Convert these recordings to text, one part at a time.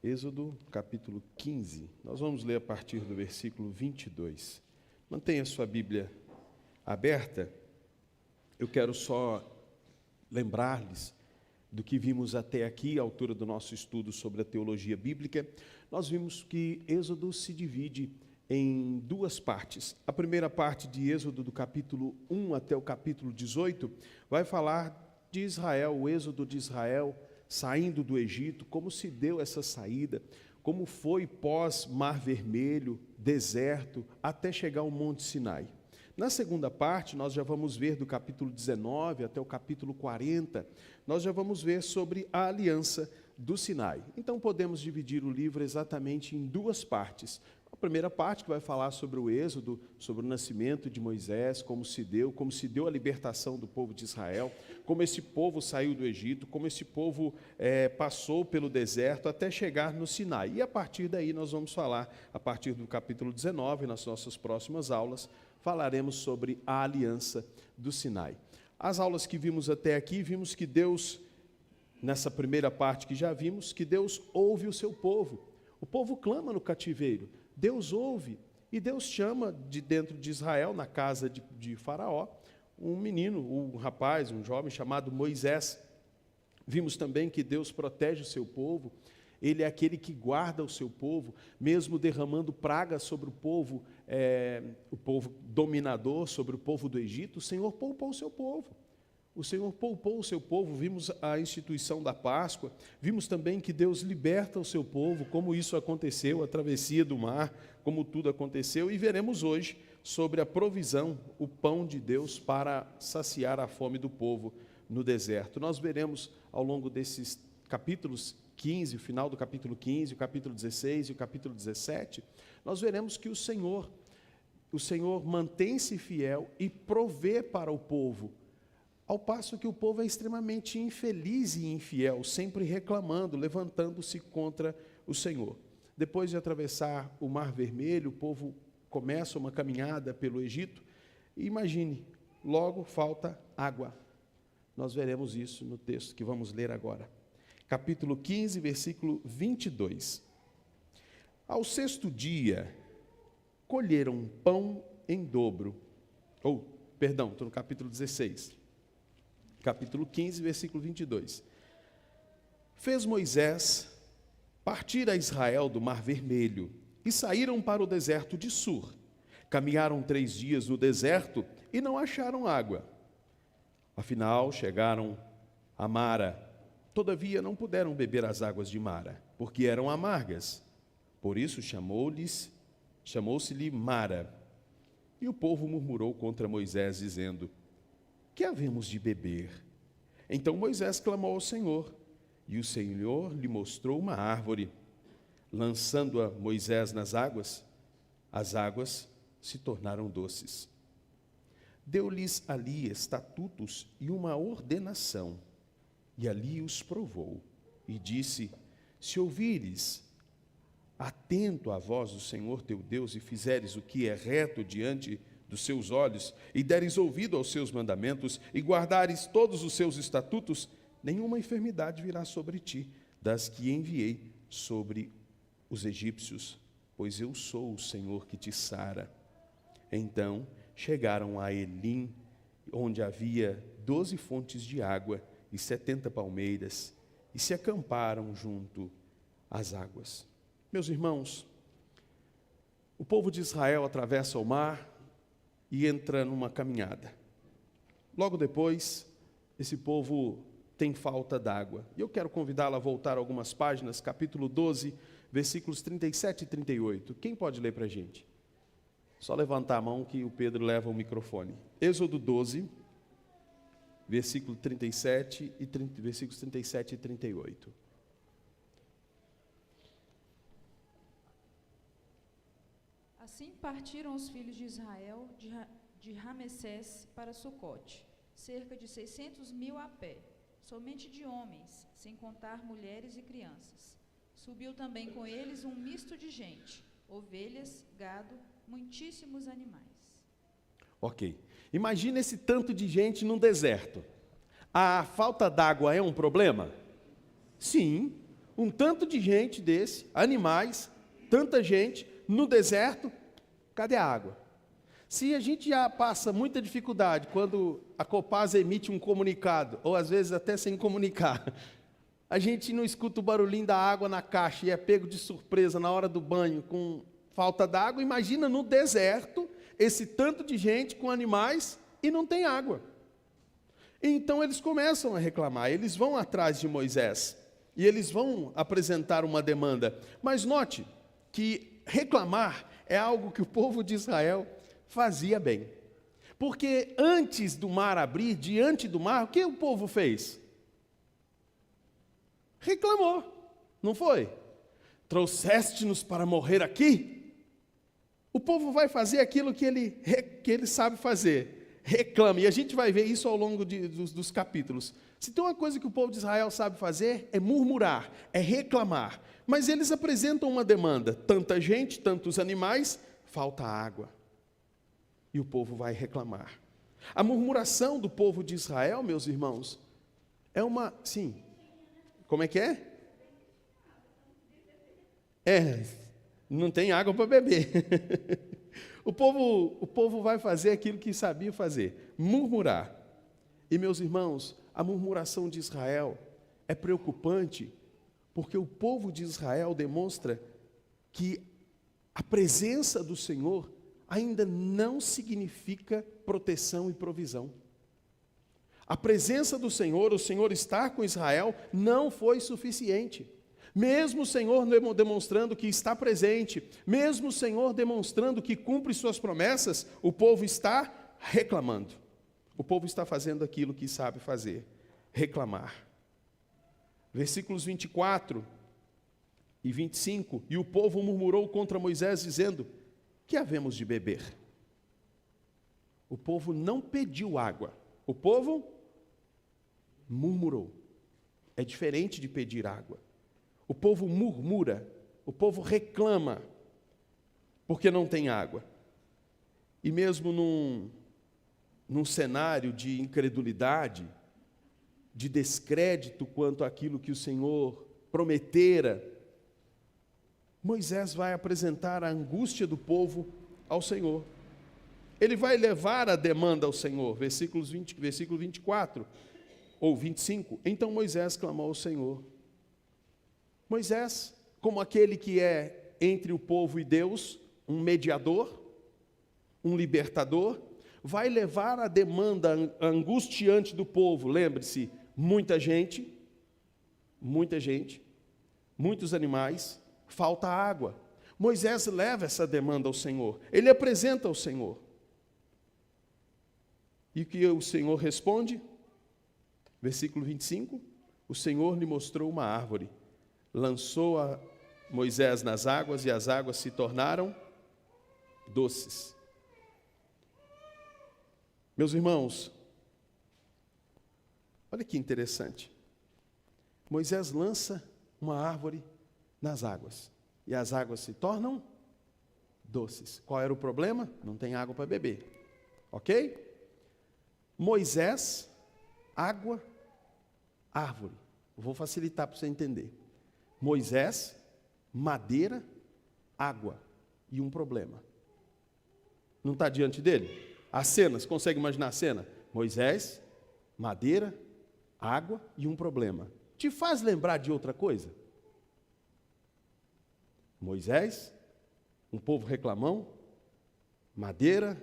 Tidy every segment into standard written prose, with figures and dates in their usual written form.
Êxodo, capítulo 15. Nós vamos ler a partir do versículo 22. Mantenha sua Bíblia aberta. Eu quero só lembrar-lhes do que vimos até aqui, à altura do nosso estudo sobre a teologia bíblica. Nós vimos que Êxodo se divide em duas partes. A primeira parte de Êxodo, do capítulo 1 até o capítulo 18, vai falar de Israel, o êxodo de Israel, saindo do Egito, como se deu essa saída, como foi pós-Mar Vermelho, deserto, até chegar ao Monte Sinai. Na segunda parte, nós já vamos ver do capítulo 19 até o capítulo 40, nós já vamos ver sobre a aliança do Sinai. Então, podemos dividir o livro exatamente em duas partes. A primeira parte, que vai falar sobre o êxodo, sobre o nascimento de Moisés, como se deu a libertação do povo de Israel, como esse povo saiu do Egito, como esse povo passou pelo deserto até chegar no Sinai. E a partir daí nós vamos falar, a partir do capítulo 19, nas nossas próximas aulas, falaremos sobre a aliança do Sinai. As aulas que vimos até aqui, vimos que Deus, nessa primeira parte que já vimos, que Deus ouve o seu povo. O povo clama no cativeiro. Deus ouve, e Deus chama de dentro de Israel, na casa de Faraó, um menino, um rapaz, um jovem chamado Moisés. Vimos também que Deus protege o seu povo, Ele é aquele que guarda o seu povo, mesmo derramando pragas sobre o povo dominador, sobre o povo do Egito. O Senhor poupou o seu povo. O Senhor poupou o seu povo. Vimos a instituição da Páscoa, vimos também que Deus liberta o seu povo, como isso aconteceu, a travessia do mar, como tudo aconteceu, e veremos hoje sobre a provisão, o pão de Deus para saciar a fome do povo no deserto. Nós veremos ao longo desses capítulos 15, o final do capítulo 15, o capítulo 16 e o capítulo 17, nós veremos que o Senhor mantém-se fiel e provê para o povo, ao passo que o povo é extremamente infeliz e infiel, sempre reclamando, levantando-se contra o Senhor. Depois de atravessar o Mar Vermelho, o povo começa uma caminhada pelo Egito, e imagine, logo falta água. Nós veremos isso no texto que vamos ler agora. Capítulo 15, versículo 22. Ao sexto dia, colheram pão em dobro. Estou no capítulo 16. Capítulo 15, versículo 22. Fez Moisés partir a Israel do Mar Vermelho, e saíram para o deserto de Sur. Caminharam 3 dias no deserto e não acharam água. Afinal, chegaram a Mara. Todavia, não puderam beber as águas de Mara, porque eram amargas. Por isso, chamou-se-lhe Mara. E o povo murmurou contra Moisés, dizendo: que havemos de beber? Então Moisés clamou ao Senhor, e o Senhor lhe mostrou uma árvore. Lançando-a Moisés nas águas, as águas se tornaram doces. Deu-lhes ali estatutos e uma ordenação, e ali os provou, e disse: se ouvires atento à voz do Senhor teu Deus, e fizeres o que é reto diante dos seus olhos, e deres ouvido aos seus mandamentos, e guardares todos os seus estatutos, nenhuma enfermidade virá sobre ti, das que enviei sobre os egípcios, pois eu sou o Senhor que te sara. Então chegaram a Elim, onde havia 12 fontes de água e 70 palmeiras, e se acamparam junto às águas. Meus irmãos, o povo de Israel atravessa o mar e entra numa caminhada. Logo depois, esse povo tem falta d'água. E eu quero convidá-lo a voltar algumas páginas, capítulo 12, versículos 37 e 38. Quem pode ler para a gente? Só levantar a mão que o Pedro leva o microfone. Êxodo 12, versículos 37 e 38. Assim partiram os filhos de Israel de Ramessés para Sucote, cerca de 600.000 a pé, somente de homens, sem contar mulheres e crianças. Subiu também com eles um misto de gente, ovelhas, gado, muitíssimos animais. Ok. Imagina esse tanto de gente num deserto. A falta d'água é um problema? Sim. um tanto de gente desse, animais, tanta gente, no deserto, cadê a água? Se a gente já passa muita dificuldade quando a Copasa emite um comunicado, ou às vezes até sem comunicar, a gente não escuta o barulhinho da água na caixa e é pego de surpresa na hora do banho com falta d'água, imagina no deserto, esse tanto de gente com animais e não tem água. Então eles começam a reclamar, eles vão atrás de Moisés e eles vão apresentar uma demanda. Mas note que reclamar é algo que o povo de Israel fazia bem. Porque antes do mar abrir, diante do mar, o que o povo fez? Reclamou, não foi? Trouxeste-nos para morrer aqui? O povo vai fazer aquilo que ele sabe fazer, reclama, e a gente vai ver isso ao longo dos capítulos. Se tem uma coisa que o povo de Israel sabe fazer, é murmurar, é reclamar. Mas eles apresentam uma demanda, tanta gente, tantos animais, falta água. E o povo vai reclamar. A murmuração do povo de Israel, meus irmãos, é uma, sim, como é que é? Não tem água para beber. O povo vai fazer aquilo que sabia fazer, murmurar. E, meus irmãos, a murmuração de Israel é preocupante, porque o povo de Israel demonstra que a presença do Senhor ainda não significa proteção e provisão. A presença do Senhor, o Senhor estar com Israel, não foi suficiente. Mesmo o Senhor demonstrando que está presente, mesmo o Senhor demonstrando que cumpre suas promessas, o povo está reclamando. O povo está fazendo aquilo que sabe fazer, reclamar. Versículos 24 e 25, e o povo murmurou contra Moisés, dizendo: que havemos de beber? O povo não pediu água, o povo murmurou. É diferente de pedir água. O povo murmura, o povo reclama, porque não tem água. E mesmo num cenário de incredulidade, de descrédito quanto àquilo que o Senhor prometera, Moisés vai apresentar a angústia do povo ao Senhor. Ele vai levar a demanda ao Senhor, versículo 24 ou 25. Então Moisés clamou ao Senhor. Moisés, como aquele que é entre o povo e Deus, um mediador, um libertador, vai levar a demanda angustiante do povo. Lembre-se, muita gente, muitos animais, falta água. Moisés leva essa demanda ao Senhor, ele apresenta ao Senhor. E o que o Senhor responde? Versículo 25, o Senhor lhe mostrou uma árvore, lançou a Moisés nas águas, e as águas se tornaram doces. Meus irmãos, olha que interessante. Moisés lança uma árvore nas águas, e as águas se tornam doces. Qual era o problema? Não tem água para beber. Ok? Moisés, água, árvore. Vou facilitar para você entender. Moisés, madeira, água e um problema. Não está diante dele? A cena, você consegue imaginar a cena? Moisés, madeira, água e um problema. Te faz lembrar de outra coisa? Moisés, um povo reclamão, madeira,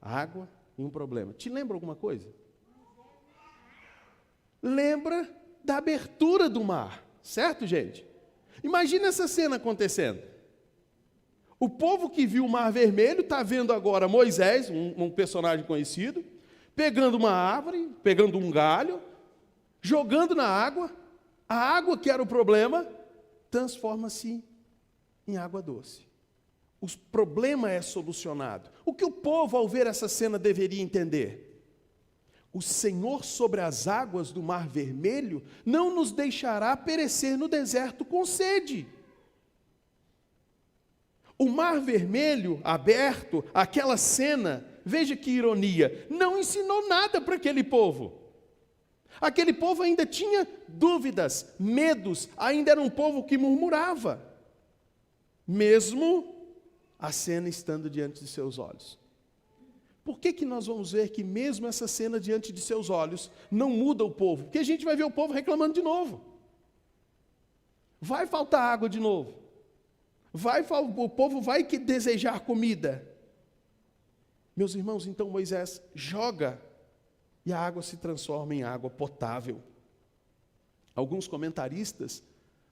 água e um problema. Te lembra alguma coisa? Lembra da abertura do mar, certo, gente? Imagina essa cena acontecendo. O povo que viu o Mar Vermelho está vendo agora Moisés, um personagem conhecido, pegando uma árvore, pegando um galho, jogando na água. A água que era o problema transforma-se em água doce. O problema é solucionado. O que o povo, ao ver essa cena, deveria entender? O Senhor sobre as águas do Mar Vermelho não nos deixará perecer no deserto com sede. O Mar Vermelho aberto, aquela cena, veja que ironia, não ensinou nada para aquele povo. Aquele povo ainda tinha dúvidas, medos, ainda era um povo que murmurava, mesmo a cena estando diante de seus olhos. Por que nós vamos ver que mesmo essa cena diante de seus olhos não muda o povo? Porque a gente vai ver o povo reclamando de novo. Vai faltar água de novo. O povo vai desejar comida. Meus irmãos, então Moisés joga e a água se transforma em água potável. Alguns comentaristas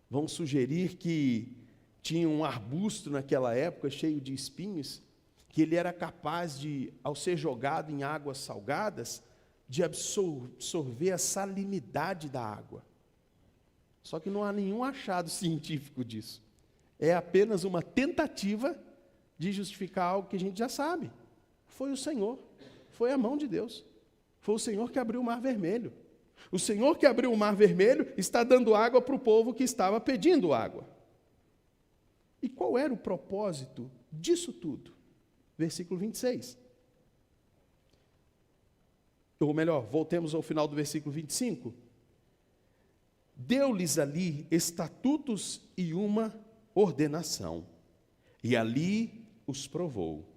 vão sugerir que tinha um arbusto naquela época cheio de espinhos, que ele era capaz de, ao ser jogado em águas salgadas, de absorver a salinidade da água. Só que não há nenhum achado científico disso. É apenas uma tentativa de justificar algo que a gente já sabe. Foi o Senhor, foi a mão de Deus. Foi o Senhor que abriu o Mar Vermelho. O Senhor que abriu o Mar Vermelho está dando água para o povo que estava pedindo água. E qual era o propósito disso tudo? Versículo 26. Ou melhor, voltemos ao final do versículo 25. Deu-lhes ali estatutos e uma ordenação, e ali os provou.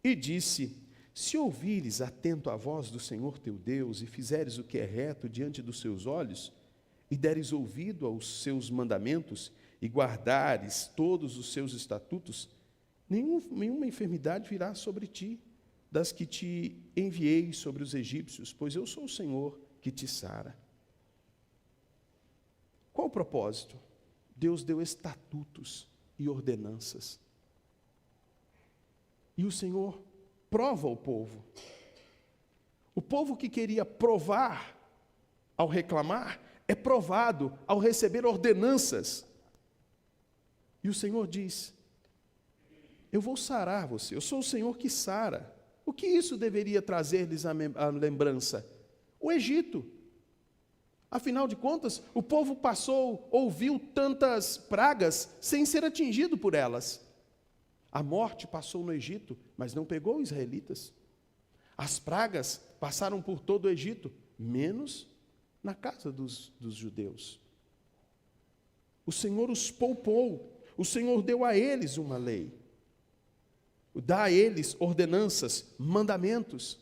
E disse: se ouvires atento à voz do Senhor teu Deus, e fizeres o que é reto diante dos seus olhos, e deres ouvido aos seus mandamentos, e guardares todos os seus estatutos, nenhuma enfermidade virá sobre ti, das que te enviei sobre os egípcios, pois eu sou o Senhor que te sara. Qual o propósito? Deus deu estatutos e ordenanças. E o Senhor prova o povo. O povo que queria provar ao reclamar, é provado ao receber ordenanças. E o Senhor diz: eu vou sarar você, eu sou o Senhor que sara. O que isso deveria trazer-lhes à lembrança? O Egito. Afinal de contas, o povo ouviu tantas pragas sem ser atingido por elas. A morte passou no Egito, mas não pegou os israelitas. As pragas passaram por todo o Egito, menos na casa dos judeus. O Senhor os poupou, o Senhor deu a eles uma lei, dá a eles ordenanças, mandamentos.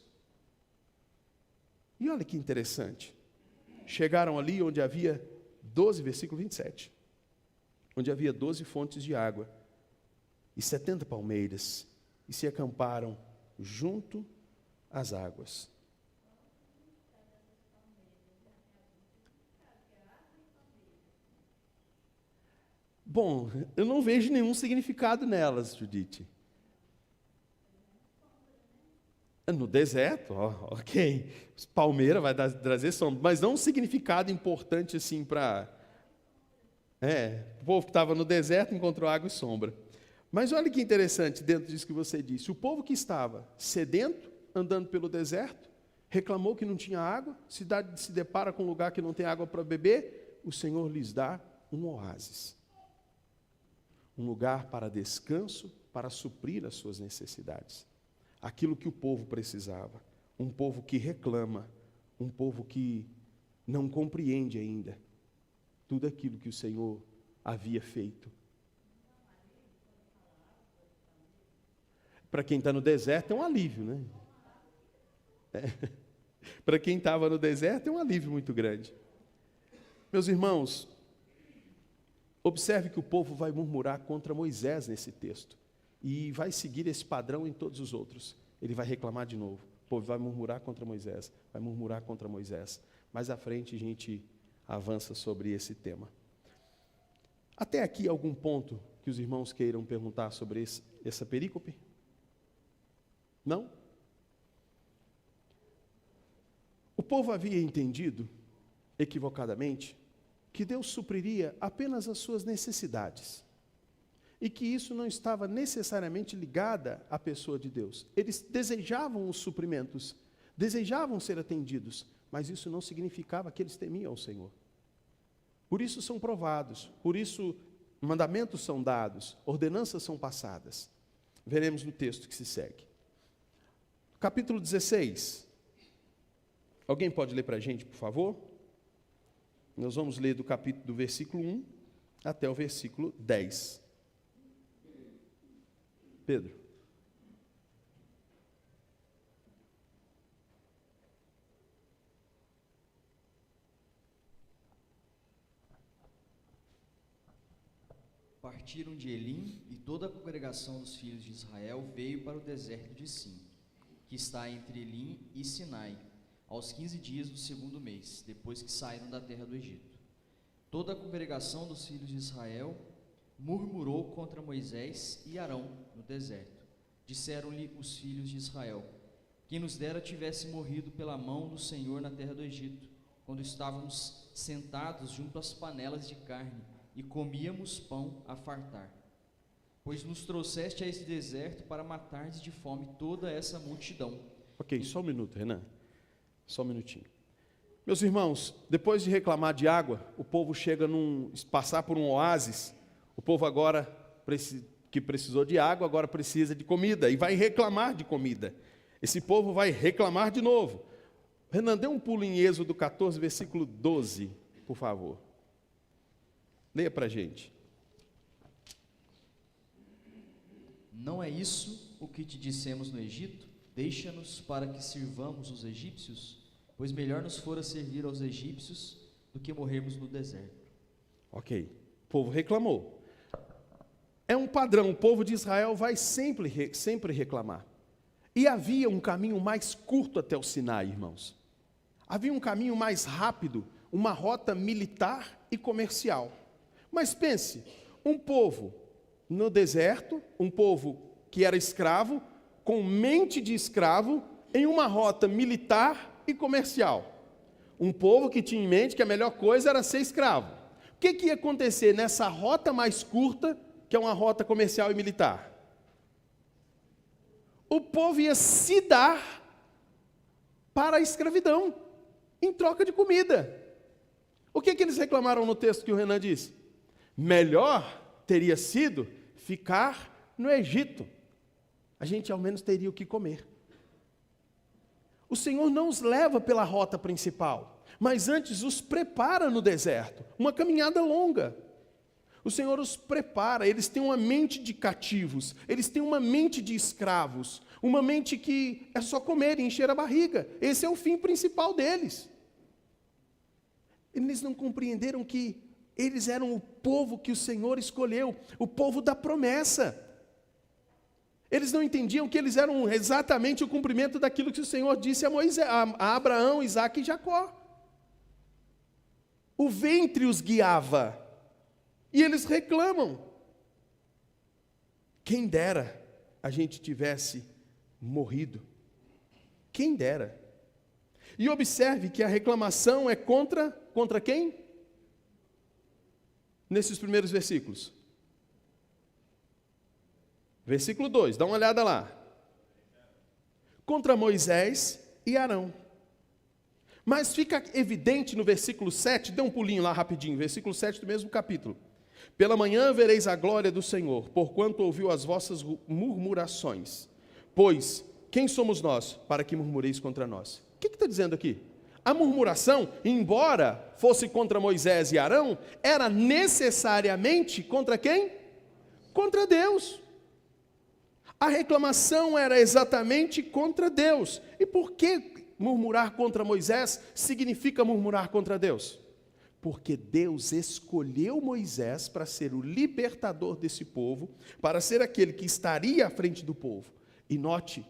E olha que interessante, chegaram ali onde havia 12, versículo 27, onde havia 12 fontes de água e 70 palmeiras, e se acamparam junto às águas. Bom, eu não vejo nenhum significado nelas, Judite. No deserto, ok. Palmeira vai trazer sombra, mas não um significado importante assim para... o povo que estava no deserto encontrou água e sombra. Mas olha que interessante dentro disso que você disse. O povo que estava sedento, andando pelo deserto, reclamou que não tinha água, cidade se depara com um lugar que não tem água para beber, o Senhor lhes dá um oásis. Um lugar para descanso, para suprir as suas necessidades. Aquilo que o povo precisava. Um povo que reclama, um povo que não compreende ainda tudo aquilo que o Senhor havia feito. Para quem está no deserto é um alívio, né? Para quem estava no deserto é um alívio muito grande. Meus irmãos, observe que o povo vai murmurar contra Moisés nesse texto. E vai seguir esse padrão em todos os outros. Ele vai reclamar de novo. O povo vai murmurar contra Moisés. Vai murmurar contra Moisés. Mais à frente a gente avança sobre esse tema. Até aqui algum ponto que os irmãos queiram perguntar sobre essa perícope? Não? O povo havia entendido, equivocadamente, que Deus supriria apenas as suas necessidades. E que isso não estava necessariamente ligada à pessoa de Deus. Eles desejavam os suprimentos, desejavam ser atendidos, mas isso não significava que eles temiam ao Senhor. Por isso são provados, por isso mandamentos são dados, ordenanças são passadas. Veremos no texto que se segue. Capítulo 16. Alguém pode ler para a gente, por favor? Nós vamos ler do versículo 1 até o versículo 10. Pedro. Partiram de Elim, e toda a congregação dos filhos de Israel veio para o deserto de Sim, que está entre Elim e Sinai, aos 15 dias do segundo mês, depois que saíram da terra do Egito. Toda a congregação dos filhos de Israel murmurou contra Moisés e Arão no deserto. Disseram-lhe os filhos de Israel: quem nos dera tivesse morrido pela mão do Senhor na terra do Egito, quando estávamos sentados junto às panelas de carne, e comíamos pão a fartar. Pois nos trouxeste a esse deserto para matardes de fome toda essa multidão. Ok, só um minuto, Renan. Só um minutinho. Meus irmãos, depois de reclamar de água, o povo chega passar por um oásis. O povo agora, que precisou de água, agora precisa de comida, e vai reclamar de comida. Esse povo vai reclamar de novo. Renan, dê um pulo em Êxodo 14, versículo 12, por favor. Leia para a gente. Não é isso o que te dissemos no Egito? Deixa-nos para que sirvamos os egípcios, pois melhor nos fora servir aos egípcios do que morrermos no deserto. Ok, o povo reclamou. É um padrão, o povo de Israel vai sempre reclamar. E havia um caminho mais curto até o Sinai, irmãos. Havia um caminho mais rápido, uma rota militar e comercial. Mas pense, um povo no deserto, um povo que era escravo, com mente de escravo, em uma rota militar e comercial. Um povo que tinha em mente que a melhor coisa era ser escravo. O que ia acontecer nessa rota mais curta, que é uma rota comercial e militar? O povo ia se dar para a escravidão, em troca de comida. O que eles reclamaram no texto que o Renan disse? Melhor teria sido ficar no Egito. A gente ao menos teria o que comer. O Senhor não os leva pela rota principal, mas antes os prepara no deserto, uma caminhada longa. O Senhor os prepara, eles têm uma mente de cativos, eles têm uma mente de escravos, uma mente que é só comer e encher a barriga. Esse é o fim principal deles. Eles não compreenderam que eles eram o povo que o Senhor escolheu, o povo da promessa. Eles não entendiam que eles eram exatamente o cumprimento daquilo que o Senhor disse a Moisés, a Abraão, Isaque e Jacó. O ventre os guiava, e eles reclamam. Quem dera a gente tivesse morrido. Quem dera. E observe que a reclamação é contra quem? Nesses primeiros versículos. Versículo 2, dá uma olhada lá. Contra Moisés e Arão. Mas fica evidente no versículo 7, dê um pulinho lá rapidinho, versículo 7 do mesmo capítulo. Pela manhã vereis a glória do Senhor, porquanto ouviu as vossas murmurações. Pois, quem somos nós para que murmureis contra nós? O que está dizendo aqui? A murmuração, embora fosse contra Moisés e Arão, era necessariamente contra quem? Contra Deus. A reclamação era exatamente contra Deus. E por que murmurar contra Moisés significa murmurar contra Deus? Porque Deus escolheu Moisés para ser o libertador desse povo, para ser aquele que estaria à frente do povo. E note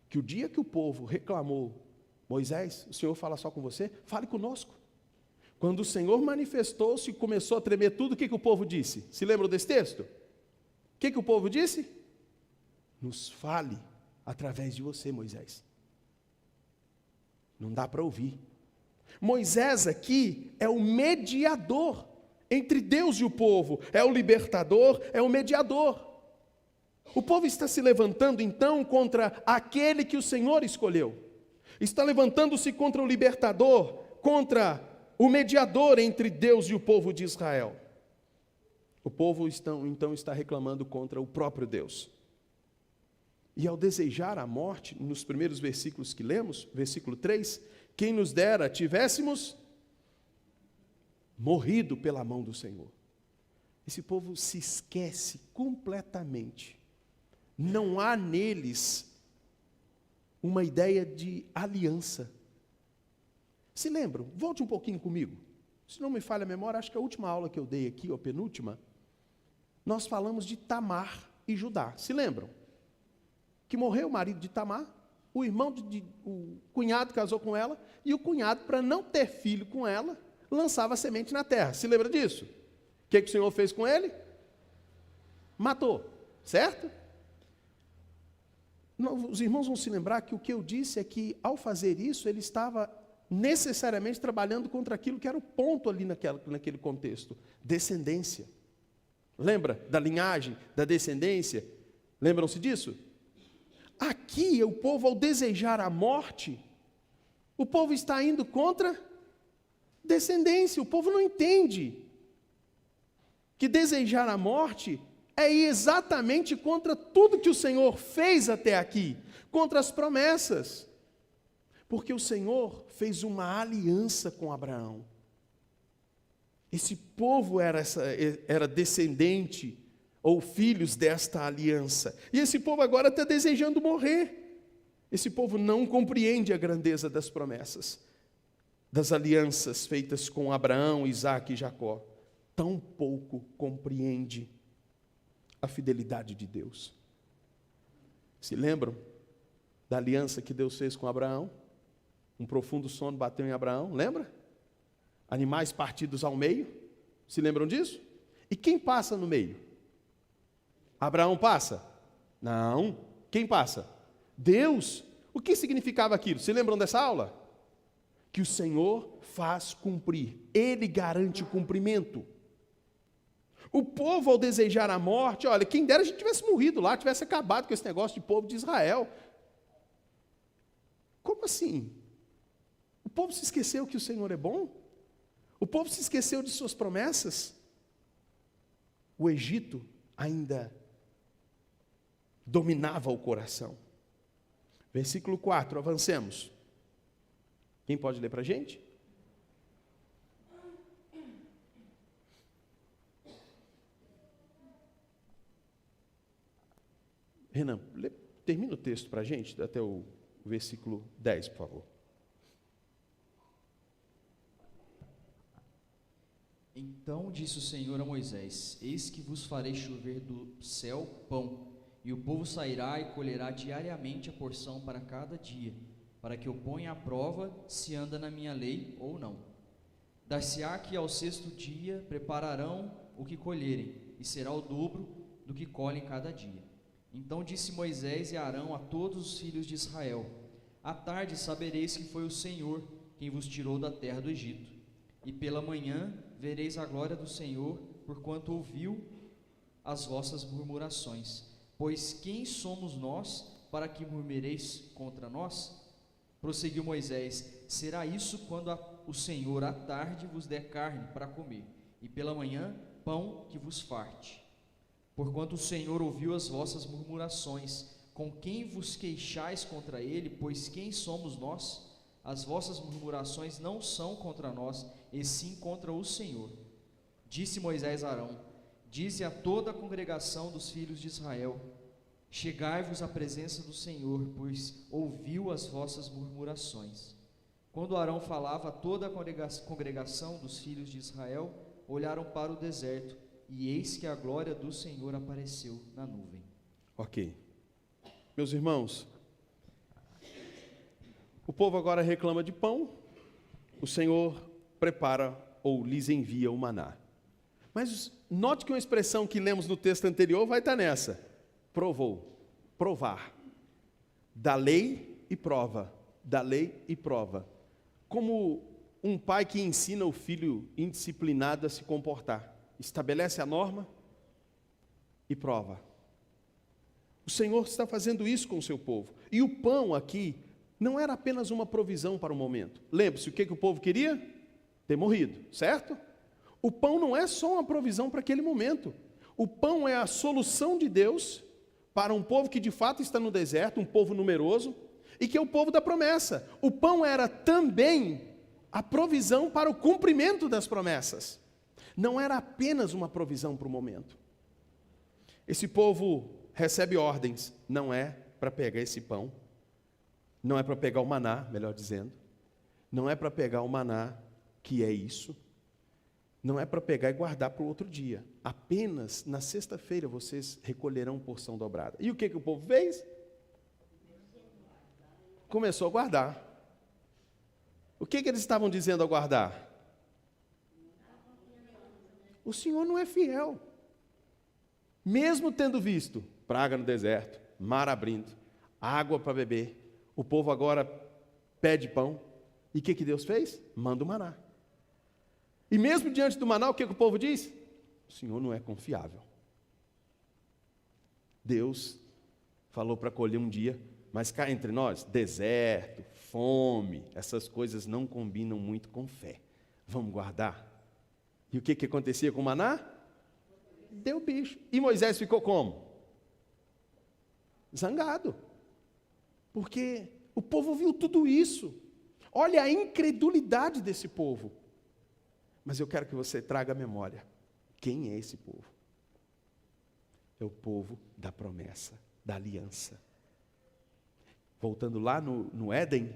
que o dia que o povo reclamou, Moisés, o Senhor fala só com você? Fale conosco. Quando o Senhor manifestou-se e começou a tremer tudo, o que o povo disse? Se lembram desse texto? O que o povo disse? Nos fale através de você, Moisés. Não dá para ouvir. Moisés aqui é o mediador entre Deus e o povo, é o libertador, é o mediador. O povo está se levantando então contra aquele que o Senhor escolheu. Está levantando-se contra o libertador, contra o mediador entre Deus e o povo de Israel. O povo então está reclamando contra o próprio Deus. E ao desejar a morte, nos primeiros versículos que lemos, versículo 3, quem nos dera tivéssemos morrido pela mão do Senhor. Esse povo se esquece completamente. Não há neles uma ideia de aliança. Se lembram? Volte um pouquinho comigo. Se não me falha a memória, acho que a última aula que eu dei aqui, ou a penúltima, nós falamos de Tamar e Judá. Se lembram? Que morreu o marido de Tamar, o irmão, o cunhado casou com ela, e o cunhado, para não ter filho com ela, lançava a semente na terra. Se lembra disso? O que o Senhor fez com ele? Matou, certo? Os irmãos vão se lembrar que o que eu disse é que, ao fazer isso, ele estava necessariamente trabalhando contra aquilo que era o ponto ali naquele contexto, descendência. Lembra da linhagem, da descendência? Lembram-se disso? Aqui, o povo, ao desejar a morte, o povo está indo contra descendência. O povo não entende que desejar a morte é ir exatamente contra tudo que o Senhor fez até aqui, contra as promessas. Porque o Senhor fez uma aliança com Abraão. Esse povo era descendente ou filhos desta aliança. E esse povo agora está desejando morrer. Esse povo não compreende a grandeza das promessas, das alianças feitas com Abraão, Isaque e Jacó. Tão pouco compreende a fidelidade de Deus. Se lembram da aliança que Deus fez com Abraão? Um profundo sono bateu em Abraão, lembra? Animais partidos ao meio, se lembram disso? E quem passa no meio? Abraão passa? Não. Quem passa? Deus. O que significava aquilo? Se lembram dessa aula? Que o Senhor faz cumprir, Ele garante o cumprimento. O povo, ao desejar a morte, olha, quem dera a gente tivesse morrido lá, tivesse acabado com esse negócio de povo de Israel. Como assim? O povo se esqueceu que o Senhor é bom? O povo se esqueceu de suas promessas? O Egito ainda dominava o coração. Versículo 4, avancemos. Quem pode ler para a gente? Renan, termina o texto para a gente, até o versículo 10, por favor. Então disse o Senhor a Moisés: Eis que vos farei chover do céu pão, e o povo sairá e colherá diariamente a porção para cada dia, para que eu ponha à prova se anda na minha lei ou não. Dar-se-á que ao sexto dia prepararão o que colherem, e será o dobro do que colhem cada dia. Então disse Moisés e Arão a todos os filhos de Israel: À tarde sabereis que foi o Senhor quem vos tirou da terra do Egito, e pela manhã vereis a glória do Senhor, porquanto ouviu as vossas murmurações. Pois quem somos nós para que murmureis contra nós? Prosseguiu Moisés: Será isso quando o Senhor à tarde vos der carne para comer, e pela manhã pão que vos farte. Porquanto o Senhor ouviu as vossas murmurações, com quem vos queixais contra ele? Pois quem somos nós? As vossas murmurações não são contra nós, e sim contra o Senhor. Disse Moisés a Arão: Dize a toda a congregação dos filhos de Israel: Chegai-vos à presença do Senhor, pois ouviu as vossas murmurações. Quando Arão falava a toda a congregação dos filhos de Israel, olharam para o deserto, e eis que a glória do Senhor apareceu na nuvem. Ok. Meus irmãos, o povo agora reclama de pão, o Senhor prepara ou lhes envia o maná. Mas note que uma expressão que lemos no texto anterior vai estar nessa: provou, provar. Da lei e prova, da lei e prova. Como um pai que ensina o filho indisciplinado a se comportar. Estabelece a norma e prova. O Senhor está fazendo isso com o seu povo. E o pão aqui não era apenas uma provisão para o momento. Lembre-se, o que o povo queria? Ter morrido, certo? O pão não é só uma provisão para aquele momento. O pão é a solução de Deus para um povo que de fato está no deserto, um povo numeroso, e que é o povo da promessa. O pão era também a provisão para o cumprimento das promessas. Não era apenas uma provisão para o momento. Esse povo recebe ordens, não é para pegar esse pão, não é para pegar o maná, melhor dizendo, não é para pegar o maná, que é isso, não é para pegar e guardar para o outro dia. Apenas na sexta-feira vocês recolherão porção dobrada. E o que o povo fez? Começou a guardar. O que eles estavam dizendo a guardar? O Senhor não é fiel. Mesmo tendo visto praga no deserto, mar abrindo, água para beber, o povo agora pede pão. E o que Deus fez? Manda o maná. E mesmo diante do maná, o que o povo diz? O Senhor não é confiável. Deus falou para colher um dia, mas cá entre nós, deserto, fome, essas coisas não combinam muito com fé. Vamos guardar. E o que acontecia com o maná? Deu bicho. E Moisés ficou como? Zangado. Porque o povo viu tudo isso. Olha a incredulidade desse povo. Mas eu quero que você traga à memória. Quem é esse povo? É o povo da promessa, da aliança. Voltando lá no Éden,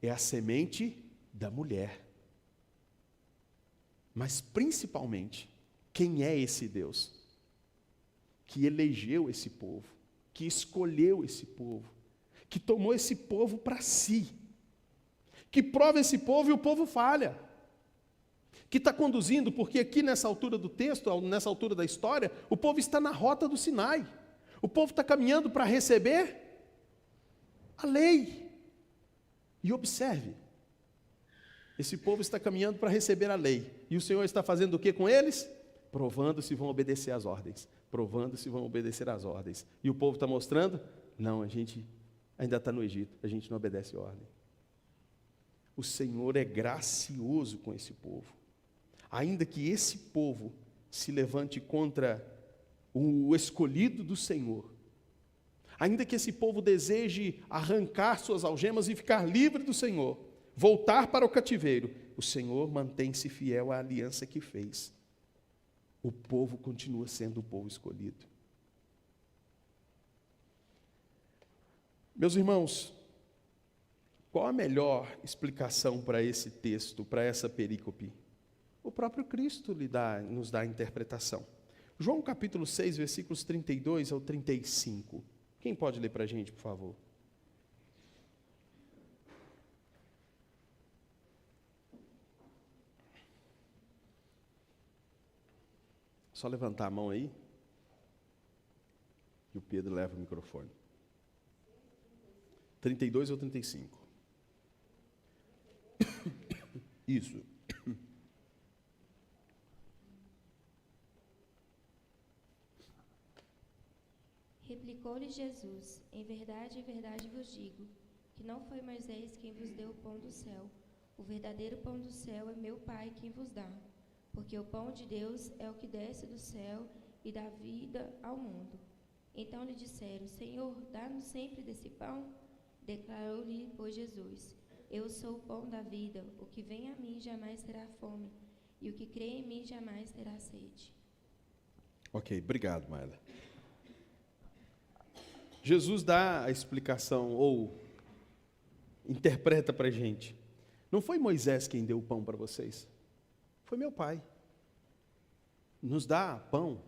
é a semente da mulher. Mas principalmente, quem é esse Deus? Que elegeu esse povo, que escolheu esse povo, que tomou esse povo para si, que prova esse povo e o povo falha, que está conduzindo, porque aqui nessa altura do texto, nessa altura da história, o povo está na rota do Sinai, o povo está caminhando para receber a lei. E observe, esse povo está caminhando para receber a lei, e o Senhor está fazendo o que com eles? Provando se vão obedecer às ordens, provando se vão obedecer às ordens, e o povo está mostrando, não, a gente ainda está no Egito, a gente não obedece a ordem. O Senhor é gracioso com esse povo, ainda que esse povo se levante contra o escolhido do Senhor, ainda que esse povo deseje arrancar suas algemas e ficar livre do Senhor, voltar para o cativeiro, o Senhor mantém-se fiel à aliança que fez. O povo continua sendo o povo escolhido. Meus irmãos, qual a melhor explicação para esse texto, para essa perícope? O próprio Cristo nos dá a interpretação. João capítulo 6, versículos 32 ao 35. Quem pode ler para a gente, por favor? Só levantar a mão aí. E o Pedro leva o microfone. 32 ou 35? Isso. Replicou-lhe Jesus: em verdade vos digo, que não foi Moisés quem vos deu o pão do céu. O verdadeiro pão do céu é meu Pai quem vos dá. Porque o pão de Deus é o que desce do céu e dá vida ao mundo. Então lhe disseram: Senhor, dá-nos sempre desse pão. Declarou-lhe, pois, Jesus: eu sou o pão da vida. O que vem a mim jamais terá fome, e o que crê em mim jamais terá sede. Ok, obrigado, Maila. Jesus dá a explicação, ou interpreta para a gente. Não foi Moisés quem deu o pão para vocês. Foi meu Pai. Nos dá pão.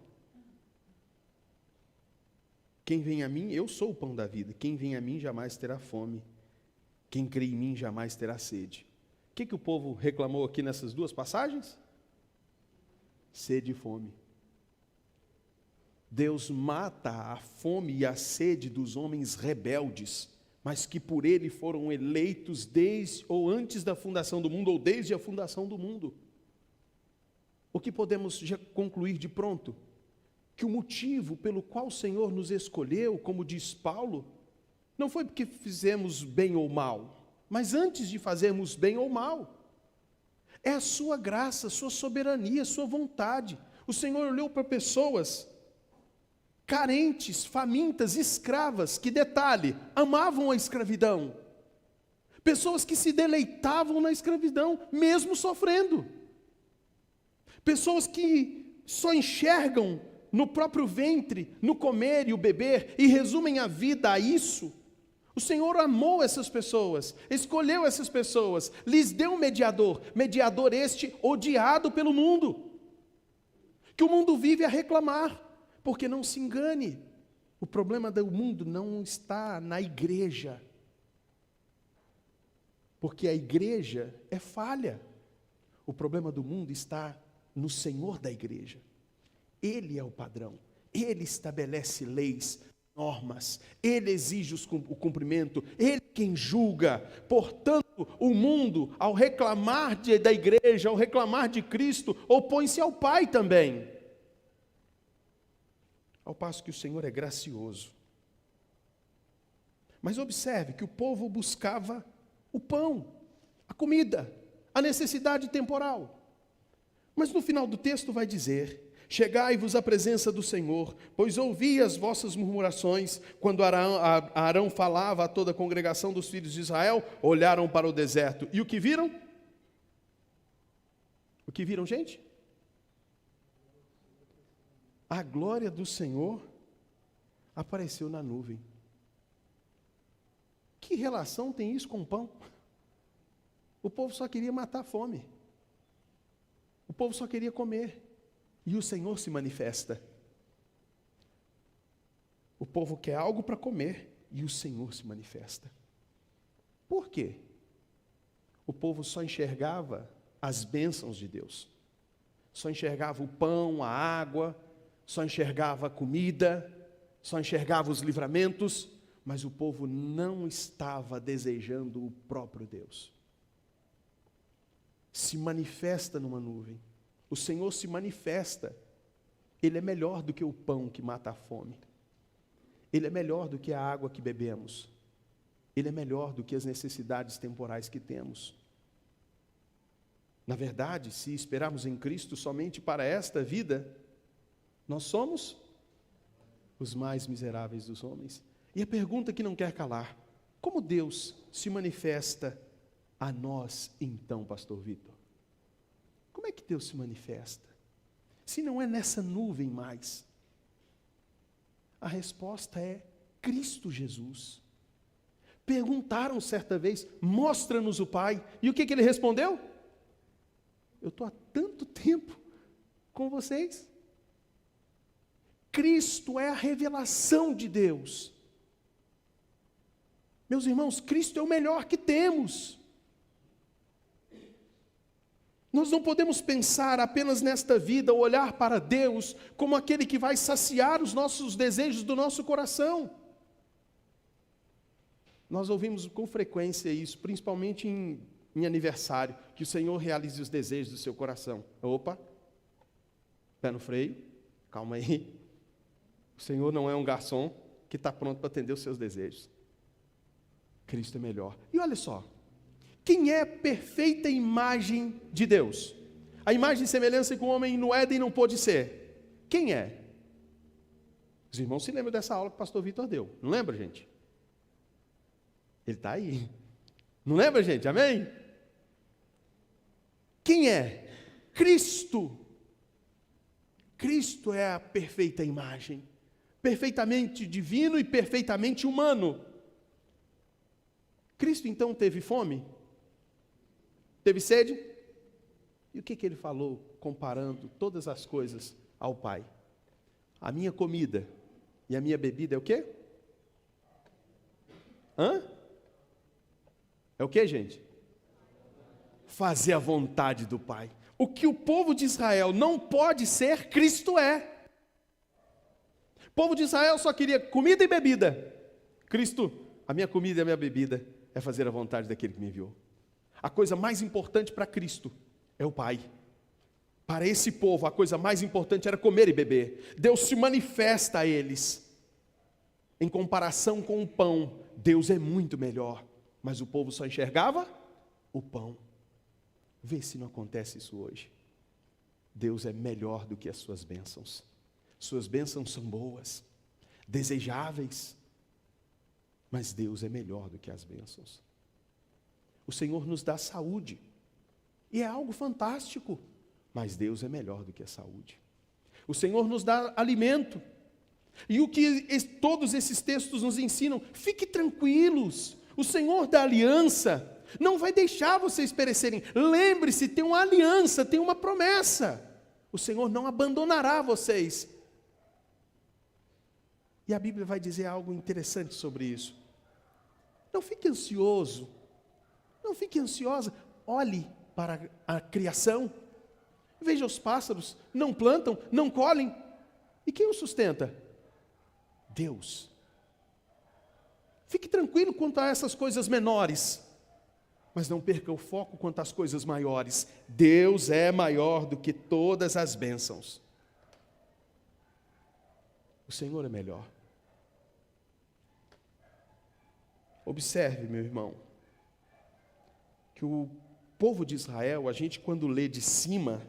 Quem vem a mim, eu sou o pão da vida. Quem vem a mim jamais terá fome. Quem crê em mim jamais terá sede. O que o povo reclamou aqui nessas duas passagens? Sede e fome. Deus mata a fome e a sede dos homens rebeldes, mas que por Ele foram eleitos desde ou antes da fundação do mundo, ou desde a fundação do mundo. O que podemos já concluir de pronto? Que o motivo pelo qual o Senhor nos escolheu, como diz Paulo, não foi porque fizemos bem ou mal, mas antes de fazermos bem ou mal, é a sua graça, a sua soberania, a sua vontade. O Senhor olhou para pessoas carentes, famintas, escravas, que, detalhe, amavam a escravidão, Pessoas que se deleitavam na escravidão, mesmo sofrendo. Pessoas que só enxergam no próprio ventre, no comer e o beber, e resumem a vida a isso. O Senhor amou essas pessoas, escolheu essas pessoas, lhes deu um mediador, mediador este odiado pelo mundo, que o mundo vive a reclamar, porque não se engane, o problema do mundo não está na igreja, porque a igreja é falha, o problema do mundo está no Senhor da igreja, Ele é o padrão, Ele estabelece leis, normas, Ele exige o cumprimento, Ele quem julga. Portanto, o mundo, ao reclamar da igreja, ao reclamar de Cristo, opõe-se ao Pai também. Ao passo que o Senhor é gracioso. Mas observe que o povo buscava o pão, a comida, a necessidade temporal. Mas no final do texto vai dizer: chegai-vos à presença do Senhor, pois ouvi as vossas murmurações. Quando Arão falava a toda a congregação dos filhos de Israel, olharam para o deserto. E o que viram? O que viram, gente? A glória do Senhor apareceu na nuvem. Que relação tem isso com o pão? O povo só queria matar a fome. O povo só queria comer. E o Senhor se manifesta. O povo quer algo para comer e o Senhor se manifesta. Por quê? O povo só enxergava as bênçãos de Deus. Só enxergava o pão, a água, só enxergava a comida, só enxergava os livramentos, mas o povo não estava desejando o próprio Deus. Se manifesta numa nuvem. O Senhor se manifesta. Ele é melhor do que o pão que mata a fome. Ele é melhor do que a água que bebemos. Ele é melhor do que as necessidades temporais que temos. Na verdade, se esperarmos em Cristo somente para esta vida, nós somos os mais miseráveis dos homens. E a pergunta que não quer calar: como Deus se manifesta a nós então, pastor Vitor? Como é que Deus se manifesta? Se não é nessa nuvem mais. A resposta é Cristo Jesus. Perguntaram certa vez: mostra-nos o Pai. E o que ele respondeu? Eu estou há tanto tempo com vocês. Cristo é a revelação de Deus. Meus irmãos, Cristo é o melhor que temos. Nós não podemos pensar apenas nesta vida, ou olhar para Deus como aquele que vai saciar os nossos desejos do nosso coração. Nós ouvimos com frequência isso, principalmente em aniversário, que o Senhor realize os desejos do seu coração. Opa, pé no freio, calma aí. O Senhor não é um garçom que está pronto para atender os seus desejos. Cristo é melhor. E olha só, quem é a perfeita imagem de Deus? A imagem e semelhança que o homem no Éden não pôde ser. Quem é? Os irmãos se lembram dessa aula que o pastor Vitor deu. Não lembra, gente? Ele está aí. Não lembra, gente? Amém? Quem é? Cristo. Cristo é a perfeita imagem. Perfeitamente divino e perfeitamente humano. Cristo então teve fome? Teve sede? E o que ele falou comparando todas as coisas ao Pai? A minha comida e a minha bebida é o quê? É o quê, gente? Fazer a vontade do Pai. O que o povo de Israel não pode ser, Cristo é. O povo de Israel só queria comida e bebida. Cristo, a minha comida e a minha bebida é fazer a vontade daquele que me enviou. A coisa mais importante para Cristo é o Pai. Para esse povo, a coisa mais importante era comer e beber. Deus se manifesta a eles. Em comparação com o pão, Deus é muito melhor. Mas o povo só enxergava o pão. Vê se não acontece isso hoje. Deus é melhor do que as suas bênçãos. Suas bênçãos são boas, desejáveis, mas Deus é melhor do que as bênçãos. O Senhor nos dá saúde. E é algo fantástico. Mas Deus é melhor do que a saúde. O Senhor nos dá alimento. E o que todos esses textos nos ensinam? Fique tranquilos. O Senhor da aliança não vai deixar vocês perecerem. Lembre-se, tem uma aliança, tem uma promessa. O Senhor não abandonará vocês. E a Bíblia vai dizer algo interessante sobre isso. Não fique ansioso. Não fique ansiosa. Olhe para a criação. Veja os pássaros. Não plantam, não colhem. E quem os sustenta? Deus. Fique tranquilo quanto a essas coisas menores. Mas não perca o foco quanto às coisas maiores. Deus é maior do que todas as bênçãos. O Senhor é melhor. Observe, meu irmão, que o povo de Israel, a gente quando lê de cima,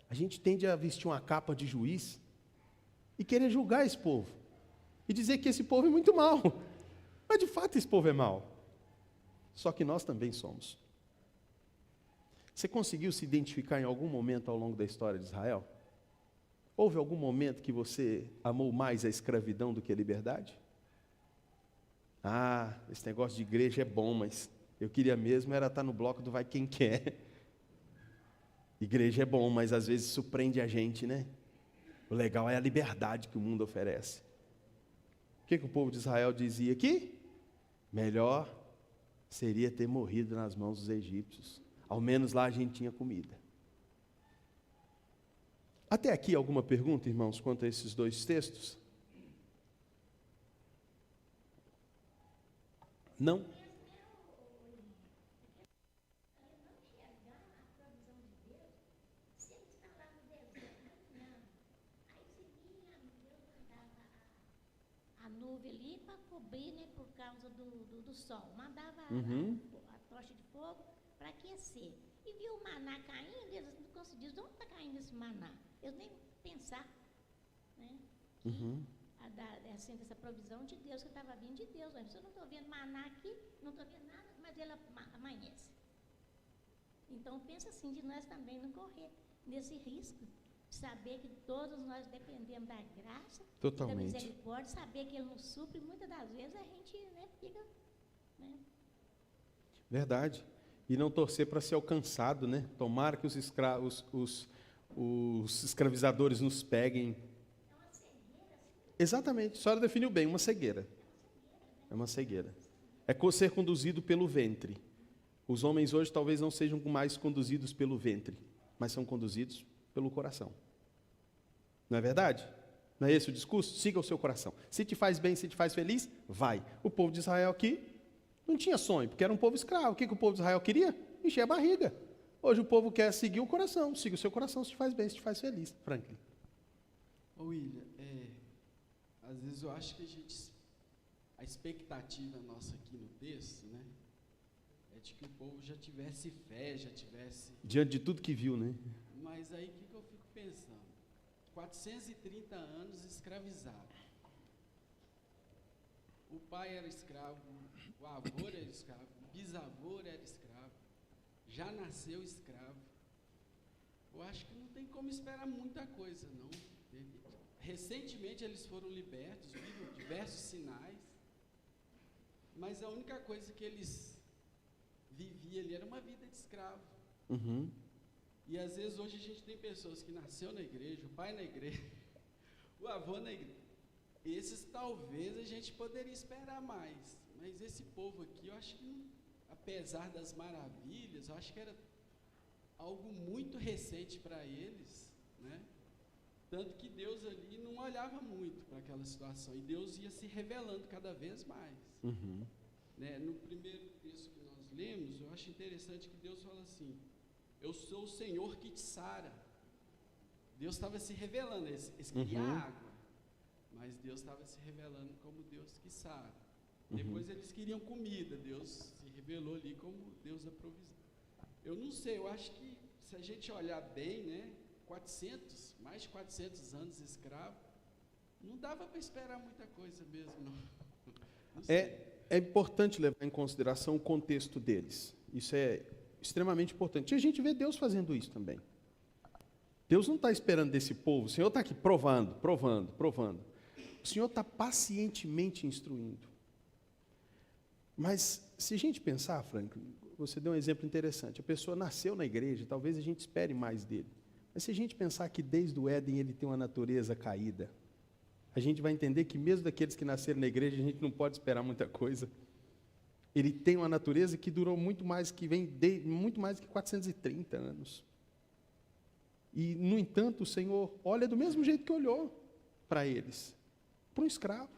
a gente tende a vestir uma capa de juiz e querer julgar esse povo. E dizer que esse povo é muito mau. Mas de fato esse povo é mau. Só que nós também somos. Você conseguiu se identificar em algum momento ao longo da história de Israel? Houve algum momento que você amou mais a escravidão do que a liberdade? Ah, esse negócio de igreja é bom, mas eu queria mesmo era estar no bloco do vai quem quer. Igreja é bom, mas às vezes surpreende a gente, né? O legal é a liberdade que o mundo oferece. O que o povo de Israel dizia aqui? Melhor seria ter morrido nas mãos dos egípcios. Ao menos lá a gente tinha comida. Até aqui alguma pergunta, irmãos, quanto a esses dois textos? Não? A nuvem ali para cobrir, né, por causa do sol. Mandava a tocha de fogo para aquecer. E viu o maná caindo, eles não conseguiam. De onde está caindo esse maná? Eles nem pensar, né? Assim, essa provisão de Deus, que estava vindo de Deus. Mas eu não estou vendo maná aqui, não estou vendo nada, mas ele amanhece. Então pensa assim, de nós também não correr nesse risco. Saber que todos nós dependemos da graça, da misericórdia, saber que Ele nos supre, muitas das vezes a gente, né, fica... Né? Verdade. E não torcer para ser alcançado, né? Tomara que os escravizadores nos peguem. É uma cegueira. Exatamente, a senhora definiu bem, uma cegueira. É uma cegueira. É ser conduzido pelo ventre. Os homens hoje talvez não sejam mais conduzidos pelo ventre, mas são conduzidos pelo coração. Não é verdade? Não é esse o discurso? Siga o seu coração. Se te faz bem, se te faz feliz, vai. O povo de Israel aqui não tinha sonho, porque era um povo escravo. O que o povo de Israel queria? Encher a barriga. Hoje o povo quer seguir o coração. Siga o seu coração se te faz bem, se te faz feliz. Franklin. Ô William, às vezes eu acho que a expectativa nossa aqui no texto, né, é de que o povo já tivesse fé, já tivesse... Diante de tudo que viu, né? Mas aí o que eu fico pensando? 430 anos escravizado. O pai era escravo, o avô era escravo, o bisavô era escravo, já nasceu escravo. Eu acho que não tem como esperar muita coisa, não. Recentemente eles foram libertos, viram diversos sinais, mas a única coisa que eles viviam ali era uma vida de escravo. E às vezes hoje a gente tem pessoas que nasceu na igreja, o pai na igreja, o avô na igreja. Esses talvez a gente poderia esperar mais, mas esse povo aqui, eu acho que, apesar das maravilhas, eu acho que era algo muito recente para eles, né? Tanto que Deus ali não olhava muito para aquela situação, e Deus ia se revelando cada vez mais. Né? No primeiro texto que nós lemos, eu acho interessante que Deus fala assim: eu sou o Senhor que te sara. Deus estava se revelando, eles queriam água, mas Deus estava se revelando como Deus que sara. Depois eles queriam comida, Deus se revelou ali como Deus da provisão. Eu não sei, eu acho que se a gente olhar bem, né, mais de 400 anos escravo, não dava para esperar muita coisa mesmo, não. Não sei. é importante levar em consideração o contexto deles. Isso é extremamente importante. E a gente vê Deus fazendo isso também. Deus não está esperando desse povo. O Senhor está aqui provando. O Senhor está pacientemente instruindo. Mas, se a gente pensar, Franklin, você deu um exemplo interessante. A pessoa nasceu na igreja, talvez a gente espere mais dele. Mas se a gente pensar que desde o Éden ele tem uma natureza caída, a gente vai entender que mesmo daqueles que nasceram na igreja, a gente não pode esperar muita coisa. Ele tem uma natureza que durou muito mais, muito mais que 430 anos. E, no entanto, o Senhor olha do mesmo jeito que olhou para eles, para um escravo.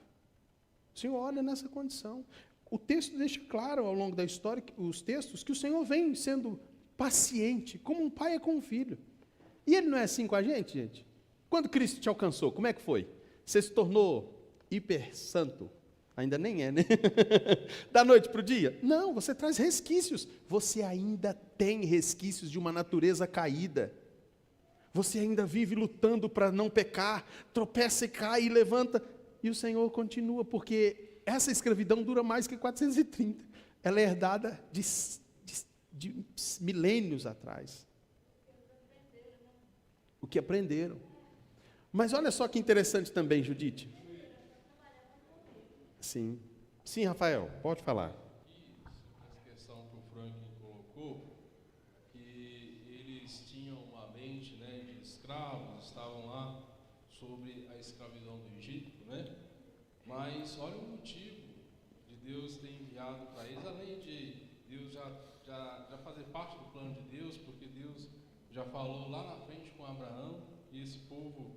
O Senhor olha nessa condição. O texto deixa claro, ao longo da história, os textos, que o Senhor vem sendo paciente, como um pai é com um filho. E Ele não é assim com a gente, gente? Quando Cristo te alcançou, como é que foi? Você se tornou hiper santo? Ainda nem é, né? Da noite para o dia? Não, você traz resquícios. Você ainda tem resquícios de uma natureza caída. Você ainda vive lutando para não pecar, tropeça e cai e levanta. E o Senhor continua, porque essa escravidão dura mais que 430. Ela é herdada de milênios atrás. O que aprenderam. Mas olha só que interessante também, Judite. Sim. Sim, Rafael, pode falar. Essa questão que o Franklin colocou, que eles tinham uma mente, né, de escravos, estavam lá sobre a escravidão do Egito, né? Mas olha o motivo de Deus ter enviado para eles, além de Deus já fazer parte do plano de Deus, porque Deus já falou lá na frente com Abraão, e esse povo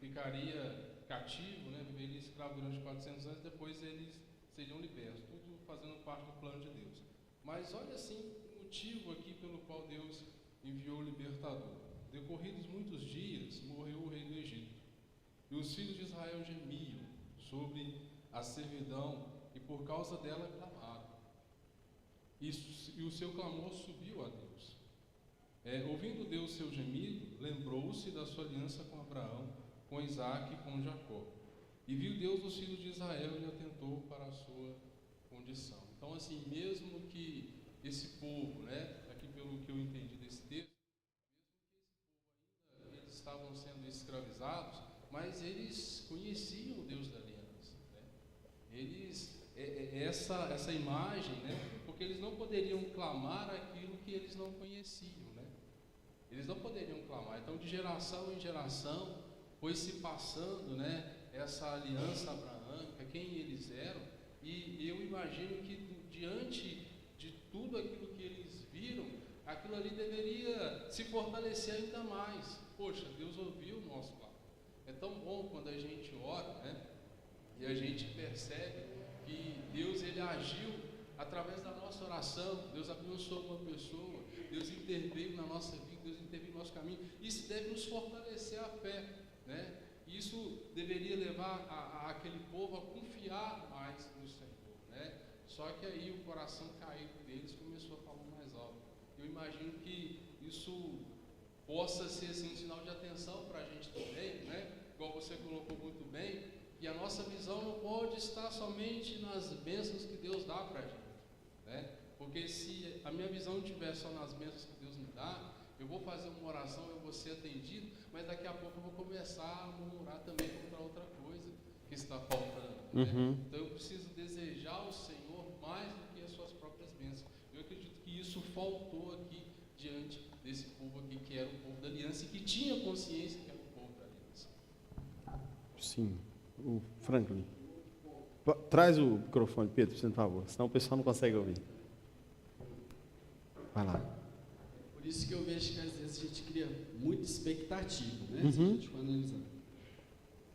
ficaria cativo, né, viveria escravo durante 400 anos, depois eles seriam libertos, tudo fazendo parte do plano de Deus. Mas olha assim, o motivo aqui pelo qual Deus enviou o libertador. Decorridos muitos dias, morreu o rei do Egito, e os filhos de Israel gemiam sobre a servidão, e por causa dela clamaram. E o seu clamor subiu a Deus. Ouvindo Deus seu gemido, lembrou-se da sua aliança com Abraão, com Isaac e com Jacó. E viu Deus os filhos de Israel e atentou para a sua condição. Então, assim, mesmo que esse povo, né, aqui pelo que eu entendi desse texto, mesmo que esse povo ainda, eles estavam sendo escravizados, mas eles conheciam o Deus da aliança, né? Eles, essa imagem, né, porque eles não poderiam clamar aquilo que eles não conheciam, né? Eles não poderiam clamar. Então, de geração em geração, foi se passando, né, essa aliança abraâmica, quem eles eram, e eu imagino que diante de tudo aquilo que eles viram, aquilo ali deveria se fortalecer ainda mais. Poxa, Deus ouviu o nosso clamor. É tão bom quando a gente ora, né, e a gente percebe que Deus, Ele agiu através da nossa oração. Deus abençoou uma pessoa, Deus interveio na nossa vida, Deus interveio no nosso caminho. Isso deve nos fortalecer a fé, né? Isso deveria levar aquele povo a confiar mais no Senhor, né? Só que aí o coração caído deles começou a falar mais alto. Eu imagino que isso possa ser assim, um sinal de atenção para a gente também, né? Igual você colocou muito bem, e a nossa visão não pode estar somente nas bênçãos que Deus dá para a gente, né? Porque se a minha visão estiver só nas bênçãos que Deus me dá, eu vou fazer uma oração, eu vou ser atendido, mas daqui a pouco eu vou começar a murmurar também contra outra coisa que está faltando, né? Então eu preciso desejar o Senhor mais do que as suas próprias bênçãos. Eu acredito que isso faltou aqui diante desse povo aqui, que era o povo da aliança e que tinha consciência que era o povo da aliança. Sim. O Franklin. Traz o microfone, Pedro, por favor, senão o pessoal não consegue ouvir. Vai lá. Por isso que eu vejo que às vezes a gente cria muita expectativa, né? Se a gente for analisar.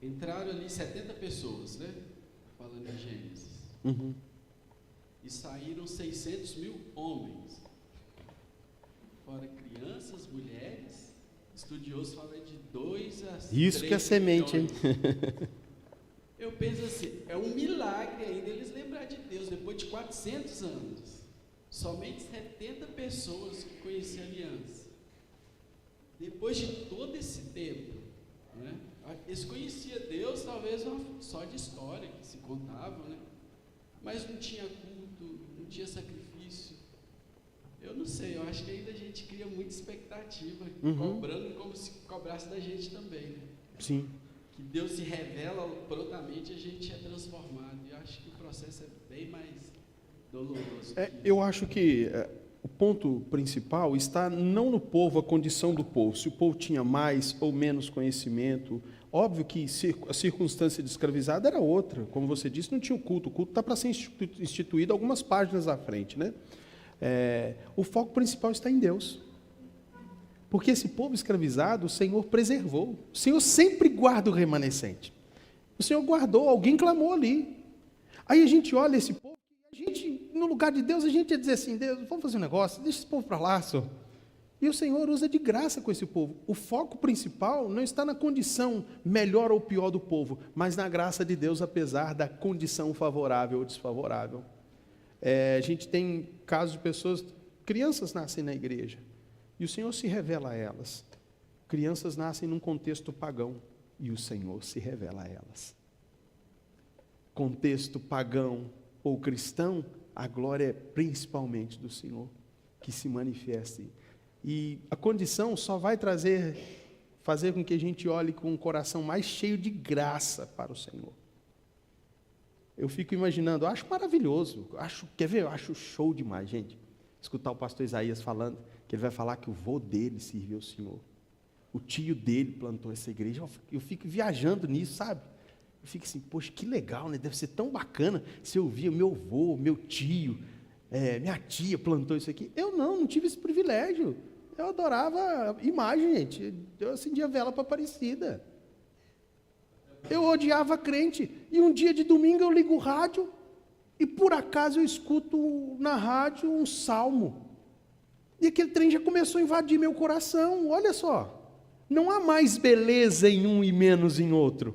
Entraram ali 70 pessoas, né? Falando em Gênesis. E saíram 600 mil homens. Fora crianças, mulheres. Estudiosos falam de 2 a 3 Isso que é semente, hein? Eu penso assim, é um milagre ainda eles lembrar de Deus, depois de 400 anos. Somente 70 pessoas que conheciam a aliança. Depois de todo esse tempo, né, eles conheciam Deus, talvez só de história que se contavam, né? mas não tinha culto, não tinha sacrifício. Eu não sei, eu acho que ainda a gente cria muita expectativa, cobrando como se cobrasse da gente também, né? Sim. Que Deus se revela prontamente, a gente é transformado. E eu acho que o processo é bem mais doloroso. Eu acho que o ponto principal está não no povo, a condição do povo. Se o povo tinha mais ou menos conhecimento. Óbvio que a circunstância de escravizado era outra. Como você disse, não tinha o culto. O culto está para ser instituído algumas páginas à frente, né? O foco principal está em Deus. Porque esse povo escravizado, o Senhor preservou. O Senhor sempre guarda o remanescente. O Senhor guardou, alguém clamou ali. Aí a gente olha esse povo, a gente, no lugar de Deus, a gente ia dizer assim, Deus, vamos fazer um negócio, deixa esse povo para lá, Senhor. E o Senhor usa de graça com esse povo. O foco principal não está na condição melhor ou pior do povo, mas na graça de Deus, apesar da condição favorável ou desfavorável. A gente tem casos de pessoas, crianças nascem na igreja, e o Senhor se revela a elas. Crianças nascem num contexto pagão, e o Senhor se revela a elas. Contexto pagão ou cristão, a glória é principalmente do Senhor, que se manifeste. E a condição só vai fazer com que a gente olhe com um coração mais cheio de graça para o Senhor. Eu fico imaginando, eu acho maravilhoso, quer ver? Eu acho show demais, gente. Escutar o pastor Isaías falando, que ele vai falar que o vô dele serviu ao Senhor. O tio dele plantou essa igreja. Eu fico viajando nisso, sabe? Eu fico assim, poxa, que legal, né? Deve ser tão bacana se eu via meu avô, meu tio, minha tia plantou isso aqui. Eu não tive esse privilégio. Eu adorava imagem, gente. Eu acendia vela para Aparecida. Eu odiava crente. E um dia de domingo eu ligo o rádio e por acaso eu escuto na rádio um salmo. E aquele trem já começou a invadir meu coração. Olha só. Não há mais beleza em um e menos em outro.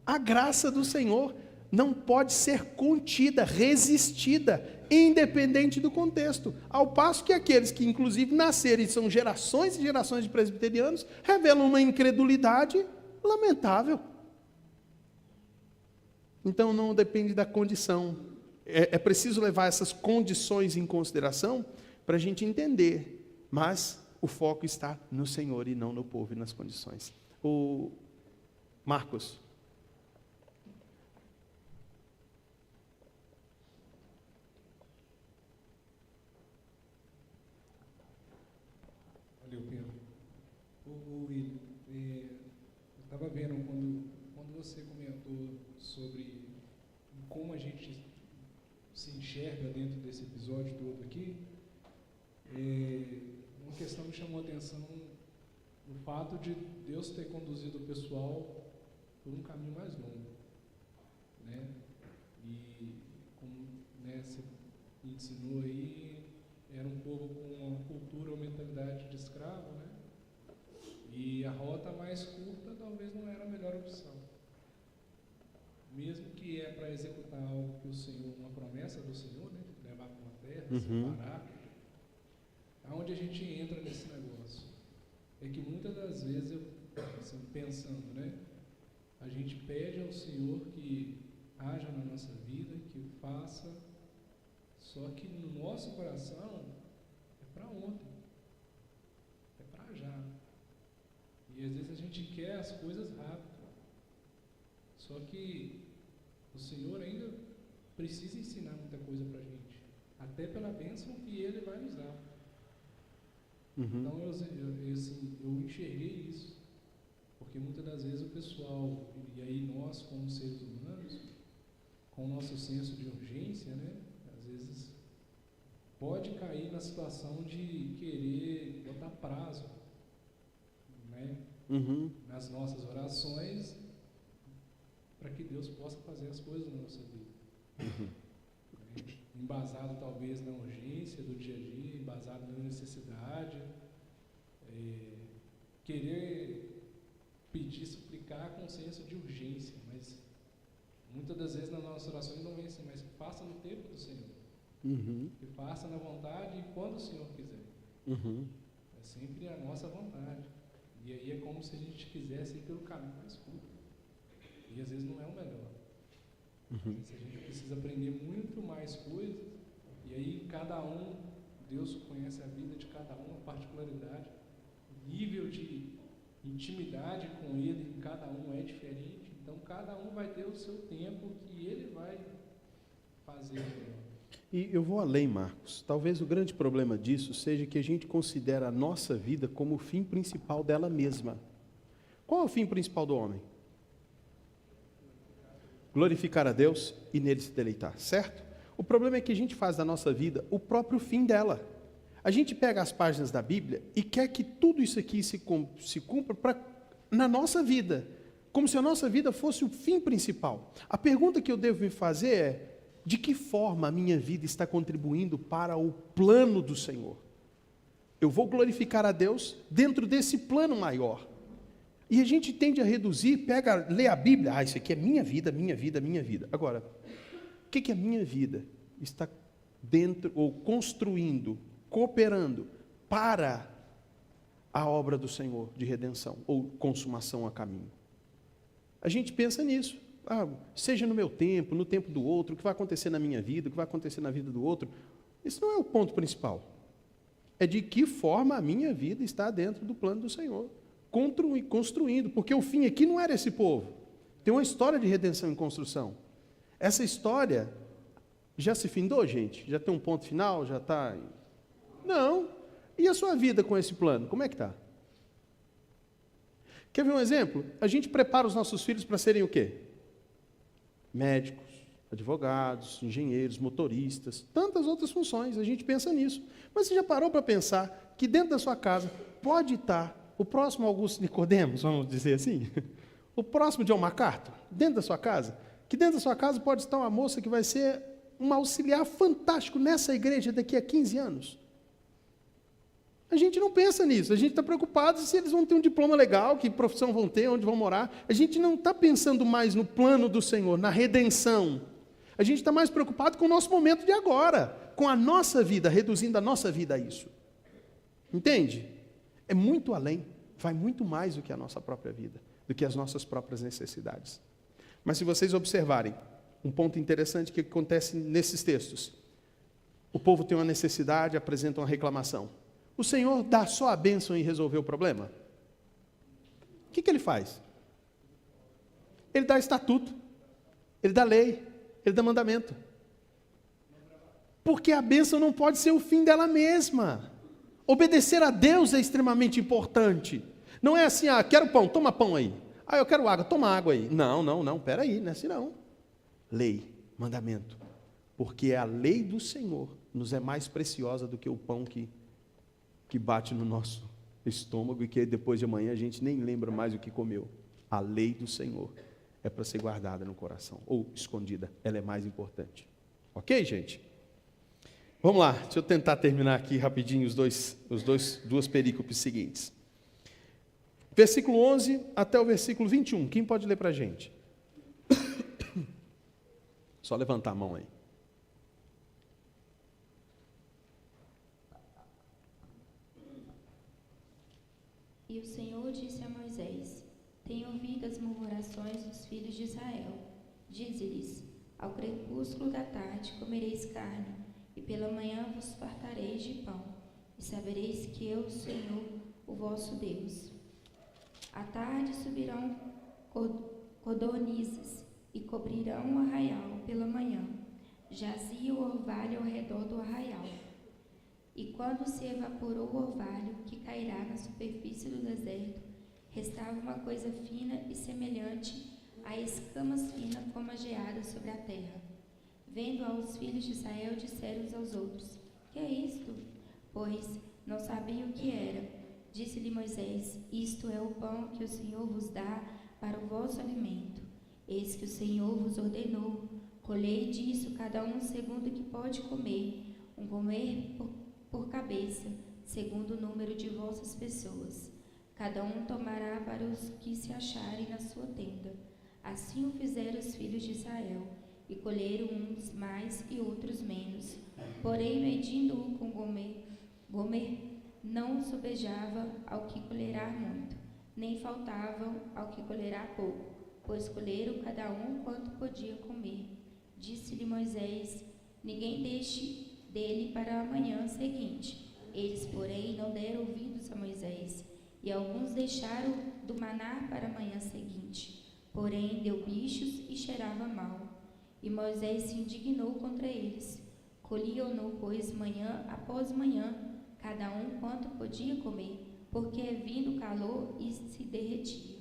A graça do Senhor não pode ser contida, resistida, independente do contexto. Ao passo que aqueles que, inclusive, nasceram e são gerações e gerações de presbiterianos, revelam uma incredulidade lamentável. Então, não depende da condição. É preciso levar essas condições em consideração para a gente entender. Mas o foco está no Senhor e não no povo e nas condições. O Marcos. Valeu, Pedro. Will, eu estava vendo quando você comentou sobre como a gente se enxerga dentro desse episódio todo aqui, uma questão me chamou a atenção o fato de Deus ter conduzido o pessoal por um caminho mais longo, né? E como, né, você ensinou aí, era um povo com uma cultura ou mentalidade de escravo, né? E a rota mais curta talvez não era a melhor opção. Mesmo que é para executar algo que o Senhor, uma promessa do Senhor, né, de levar para uma terra, separar, aonde a gente entra nesse negócio? É que muitas das vezes, assim, pensando, né, a gente pede ao Senhor que haja na nossa vida, que faça, só que no nosso coração é para ontem, é para já. E às vezes a gente quer as coisas rápido. Só que o Senhor ainda precisa ensinar muita coisa para a gente, até pela bênção que Ele vai nos dar. Então eu enxerguei isso, porque muitas das vezes o pessoal, e aí nós como seres humanos, com o nosso senso de urgência, né, às vezes pode cair na situação de querer botar prazo, né, nas nossas orações, para que Deus possa fazer as coisas na nossa vida. Embasado talvez na urgência do dia a dia, embasado na necessidade, querer pedir, suplicar com senso de urgência, mas muitas das vezes nas nossas orações não vem assim, mas faça no tempo do Senhor, que faça na vontade e quando o Senhor quiser. É sempre a nossa vontade, e aí é como se a gente quisesse ir pelo caminho mais curto. E às vezes não é o melhor. A gente precisa aprender muito mais coisas, e aí cada um, Deus conhece a vida de cada um, a particularidade, o nível de intimidade com Ele em cada um é diferente, então cada um vai ter o seu tempo que ele vai fazer melhor. E eu vou além, Marcos. Talvez o grande problema disso seja que a gente considera a nossa vida como o fim principal dela mesma. Qual é o fim principal do homem? Glorificar a Deus e nele se deleitar, certo? O problema é que a gente faz da nossa vida o próprio fim dela. A gente pega as páginas da Bíblia e quer que tudo isso aqui se cumpra na nossa vida, como se a nossa vida fosse o fim principal. A pergunta que eu devo me fazer é: de que forma a minha vida está contribuindo para o plano do Senhor? Eu vou glorificar a Deus dentro desse plano maior. E a gente tende a reduzir, lê a Bíblia, isso aqui é minha vida, minha vida, minha vida. Agora, o que a minha vida está dentro, ou construindo, cooperando para a obra do Senhor de redenção, ou consumação a caminho? A gente pensa nisso. Seja no meu tempo, no tempo do outro, o que vai acontecer na minha vida, o que vai acontecer na vida do outro. Isso não é o ponto principal. É de que forma a minha vida está dentro do plano do Senhor, construindo, porque o fim aqui não era esse povo. Tem uma história de redenção em construção. Essa história já se findou, gente? Já tem um ponto final? Já está... Não. E a sua vida com esse plano? Como é que está? Quer ver um exemplo? A gente prepara os nossos filhos para serem o quê? Médicos, advogados, engenheiros, motoristas, tantas outras funções, a gente pensa nisso. Mas você já parou para pensar que dentro da sua casa pode estar o próximo Augusto Nicodemos, vamos dizer assim? O próximo John MacArthur, dentro da sua casa? Que dentro da sua casa pode estar uma moça que vai ser um auxiliar fantástico nessa igreja daqui a 15 anos. A gente não pensa nisso, a gente está preocupado se eles vão ter um diploma legal, que profissão vão ter, onde vão morar. A gente não está pensando mais no plano do Senhor, na redenção. A gente está mais preocupado com o nosso momento de agora, com a nossa vida, reduzindo a nossa vida a isso. Entende? É muito além, vai muito mais do que a nossa própria vida, do que as nossas próprias necessidades. Mas se vocês observarem, um ponto interessante que acontece nesses textos. O povo tem uma necessidade, apresenta uma reclamação. O Senhor dá só a bênção e resolver o problema? O que ele faz? Ele dá estatuto, ele dá lei, ele dá mandamento. Porque a bênção não pode ser o fim dela mesma. Obedecer a Deus é extremamente importante. Não é assim, quero pão, toma pão aí. Eu quero água, toma água aí. Não, peraí, não é assim não. Lei, mandamento. Porque a lei do Senhor nos é mais preciosa do que o pão que bate no nosso estômago e que depois de amanhã a gente nem lembra mais o que comeu. A lei do Senhor é para ser guardada no coração, ou escondida, ela é mais importante. Ok, gente? Vamos lá, deixa eu tentar terminar aqui rapidinho duas perícopes seguintes. Versículo 11 até o versículo 21, quem pode ler para a gente? Só levantar a mão aí. E o Senhor disse a Moisés: Tenho ouvido as murmurações dos filhos de Israel. Dize-lhes: Ao crepúsculo da tarde comereis carne, e pela manhã vos fartareis de pão, e sabereis que eu, o Senhor, o vosso Deus. À tarde subirão codornizes e cobrirão o arraial pela manhã. Jazia o orvalho ao redor do arraial. E quando se evaporou o orvalho, que cairá na superfície do deserto, restava uma coisa fina e semelhante a escamas finas como a geada sobre a terra. Vendo aos filhos de Israel, disseram uns aos outros: Que é isto? Pois não sabiam o que era. Disse-lhe Moisés: Isto é o pão que o Senhor vos dá para o vosso alimento. Eis que o Senhor vos ordenou: colhei disso cada um segundo o que pode comer, um comer por cabeça, segundo o número de vossas pessoas. Cada um tomará para os que se acharem na sua tenda. Assim o fizeram os filhos de Israel, e colheram uns mais e outros menos. Porém, medindo-o com gomer, não sobejava ao que colherá muito, nem faltavam ao que colherá pouco, pois colheram cada um quanto podia comer. Disse-lhe Moisés: ninguém deixe dele para a manhã seguinte. Eles, porém, não deram ouvidos a Moisés, e alguns deixaram do maná para a manhã seguinte. Porém, deu bichos e cheirava mal. E Moisés se indignou contra eles. Colhiam-no, pois, manhã após manhã, cada um quanto podia comer, porque é vindo o calor e se derretia.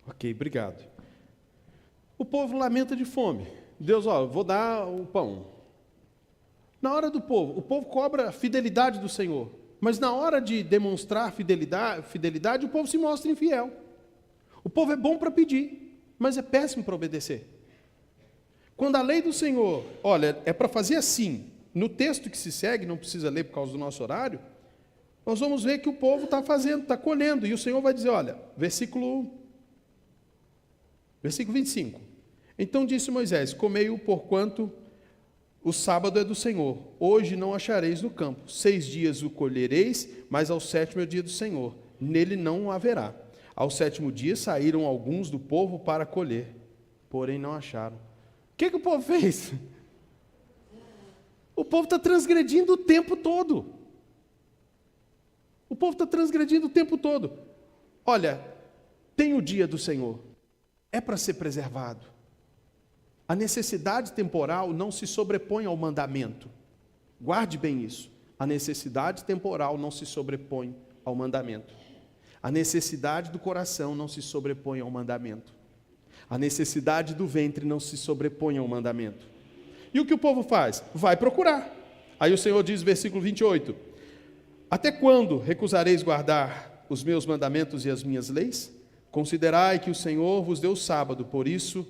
Ok, obrigado. O povo lamenta de fome. Deus, vou dar o pão. Na hora do povo, o povo cobra a fidelidade do Senhor. Mas na hora de demonstrar fidelidade, o povo se mostra infiel. O povo é bom para pedir, mas é péssimo para obedecer. Quando a lei do Senhor, é para fazer assim, no texto que se segue, não precisa ler por causa do nosso horário, nós vamos ver que o povo está fazendo, está colhendo, e o Senhor vai dizer, versículo 25. Então disse Moisés: comei-o porquanto o sábado é do Senhor. Hoje não achareis no campo. 6 dias o colhereis, mas ao 7º é o dia do Senhor. Nele não o haverá. Ao 7º dia saíram alguns do povo para colher, porém não acharam. O que o povo fez? O povo está transgredindo o tempo todo. O povo está transgredindo o tempo todo. Tem o dia do Senhor. É para ser preservado. A necessidade temporal não se sobrepõe ao mandamento. Guarde bem isso. A necessidade temporal não se sobrepõe ao mandamento. A necessidade do coração não se sobrepõe ao mandamento. A necessidade do ventre não se sobrepõe ao mandamento. E o que o povo faz? Vai procurar. Aí o Senhor diz, versículo 28, até quando recusareis guardar os meus mandamentos e as minhas leis? Considerai que o Senhor vos deu o sábado, por isso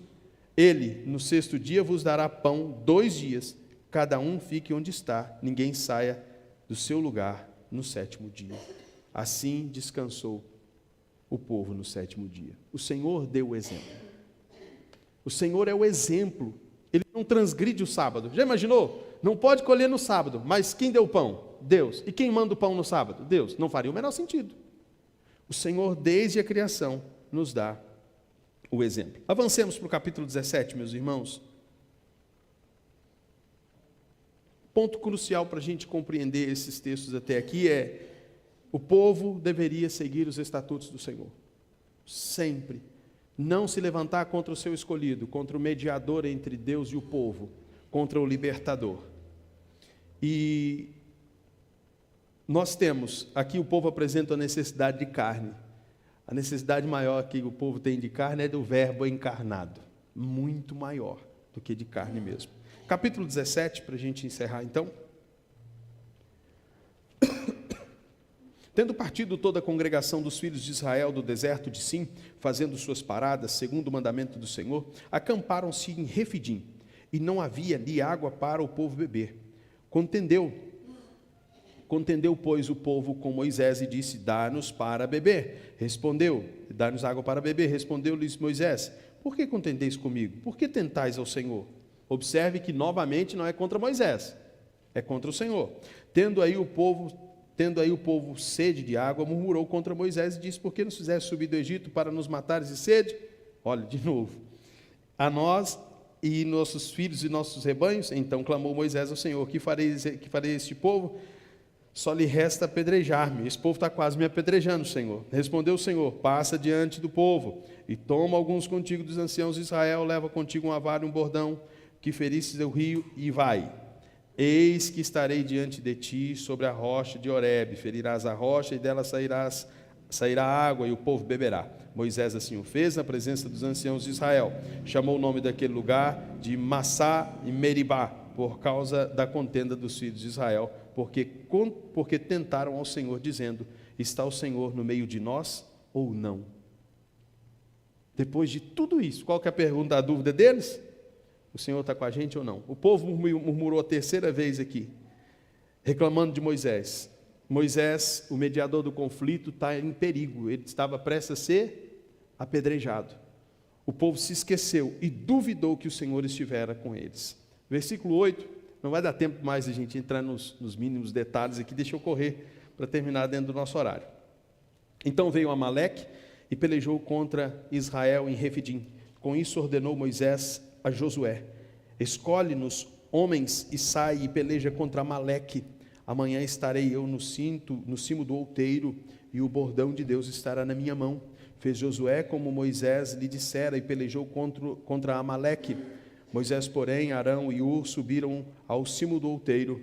Ele, no 6º dia, vos dará pão 2 dias, cada um fique onde está, ninguém saia do seu lugar no 7º dia. Assim descansou o povo no 7º dia. O Senhor deu o exemplo. O Senhor é o exemplo. Ele não transgride o sábado. Já imaginou? Não pode colher no sábado, mas quem deu o pão? Deus. E quem manda o pão no sábado? Deus. Não faria o menor sentido. O Senhor, desde a criação, nos dá o exemplo. Avancemos para o capítulo 17, meus irmãos. Ponto crucial para a gente compreender esses textos até aqui é: o povo deveria seguir os estatutos do Senhor. Sempre. Não se levantar contra o seu escolhido, contra o mediador entre Deus e o povo, contra o libertador. E nós temos, aqui o povo apresenta a necessidade de carne. A necessidade maior que o povo tem de carne é do verbo encarnado. Muito maior do que de carne mesmo. Capítulo 17, para a gente encerrar então. Tendo partido toda a congregação dos filhos de Israel do deserto de Sim, fazendo suas paradas, segundo o mandamento do Senhor, acamparam-se em Refidim, e não havia ali água para o povo beber. Contendeu, pois, o povo com Moisés e disse: dá-nos para beber. Respondeu: dá-nos água para beber. Respondeu-lhes Moisés: por que contendeis comigo? Por que tentais ao Senhor? Observe que novamente não é contra Moisés, é contra o Senhor. Tendo aí o povo sede de água, murmurou contra Moisés e disse: por que nos fizeste subir do Egito para nos matares de sede? Olha, de novo. A nós e nossos filhos e nossos rebanhos? Então clamou Moisés ao Senhor: que farei este povo? Só lhe resta apedrejar-me. Esse povo está quase me apedrejando, Senhor. Respondeu o Senhor: passa diante do povo e toma alguns contigo dos anciãos de Israel, leva contigo uma vara e um bordão que feristes do rio e vai. Eis que estarei diante de ti sobre a rocha de Horebe, ferirás a rocha e dela sairá água e o povo beberá. Moisés assim o fez na presença dos anciãos de Israel. Chamou o nome daquele lugar de Massá e Meribá, por causa da contenda dos filhos de Israel, porque tentaram ao Senhor, dizendo: está o Senhor no meio de nós ou não? Depois de tudo isso, qual que é a pergunta, a dúvida deles? O Senhor está com a gente ou não? O povo murmurou a 3ª vez aqui, reclamando de Moisés. Moisés, o mediador do conflito, está em perigo. Ele estava prestes a ser apedrejado. O povo se esqueceu e duvidou que o Senhor estivera com eles. Versículo 8, não vai dar tempo mais de a gente entrar nos mínimos detalhes aqui, deixa eu correr para terminar dentro do nosso horário. Então veio Amaleque e pelejou contra Israel em Refidim. Com isso ordenou Moisés a Josué: escolhe-nos homens e sai e peleja contra Amaleque. Amanhã estarei eu no cimo do outeiro, e o bordão de Deus estará na minha mão. Fez Josué como Moisés lhe dissera, e pelejou contra Amaleque. Moisés, porém, Arão e Hur subiram ao cimo do outeiro.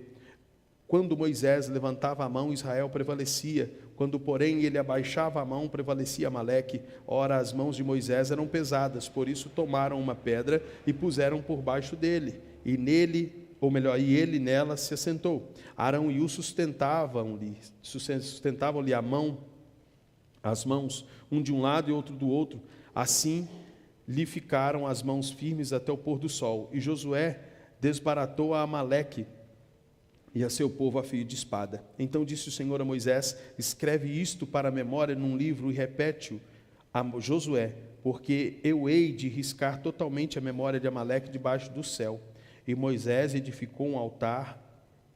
Quando Moisés levantava a mão, Israel prevalecia. Quando, porém, ele abaixava a mão, prevalecia Amaleque. Ora, as mãos de Moisés eram pesadas, por isso tomaram uma pedra e puseram por baixo dele. E ele nela se assentou. Arão e Hur sustentavam-lhe as mãos, um de um lado e outro do outro. Assim lhe ficaram as mãos firmes até o pôr do sol. E Josué desbaratou a Amaleque e a seu povo a fio de espada. Então disse o Senhor a Moisés: escreve isto para a memória num livro e repete-o a Josué, porque eu hei de riscar totalmente a memória de Amaleque debaixo do céu. E Moisés edificou um altar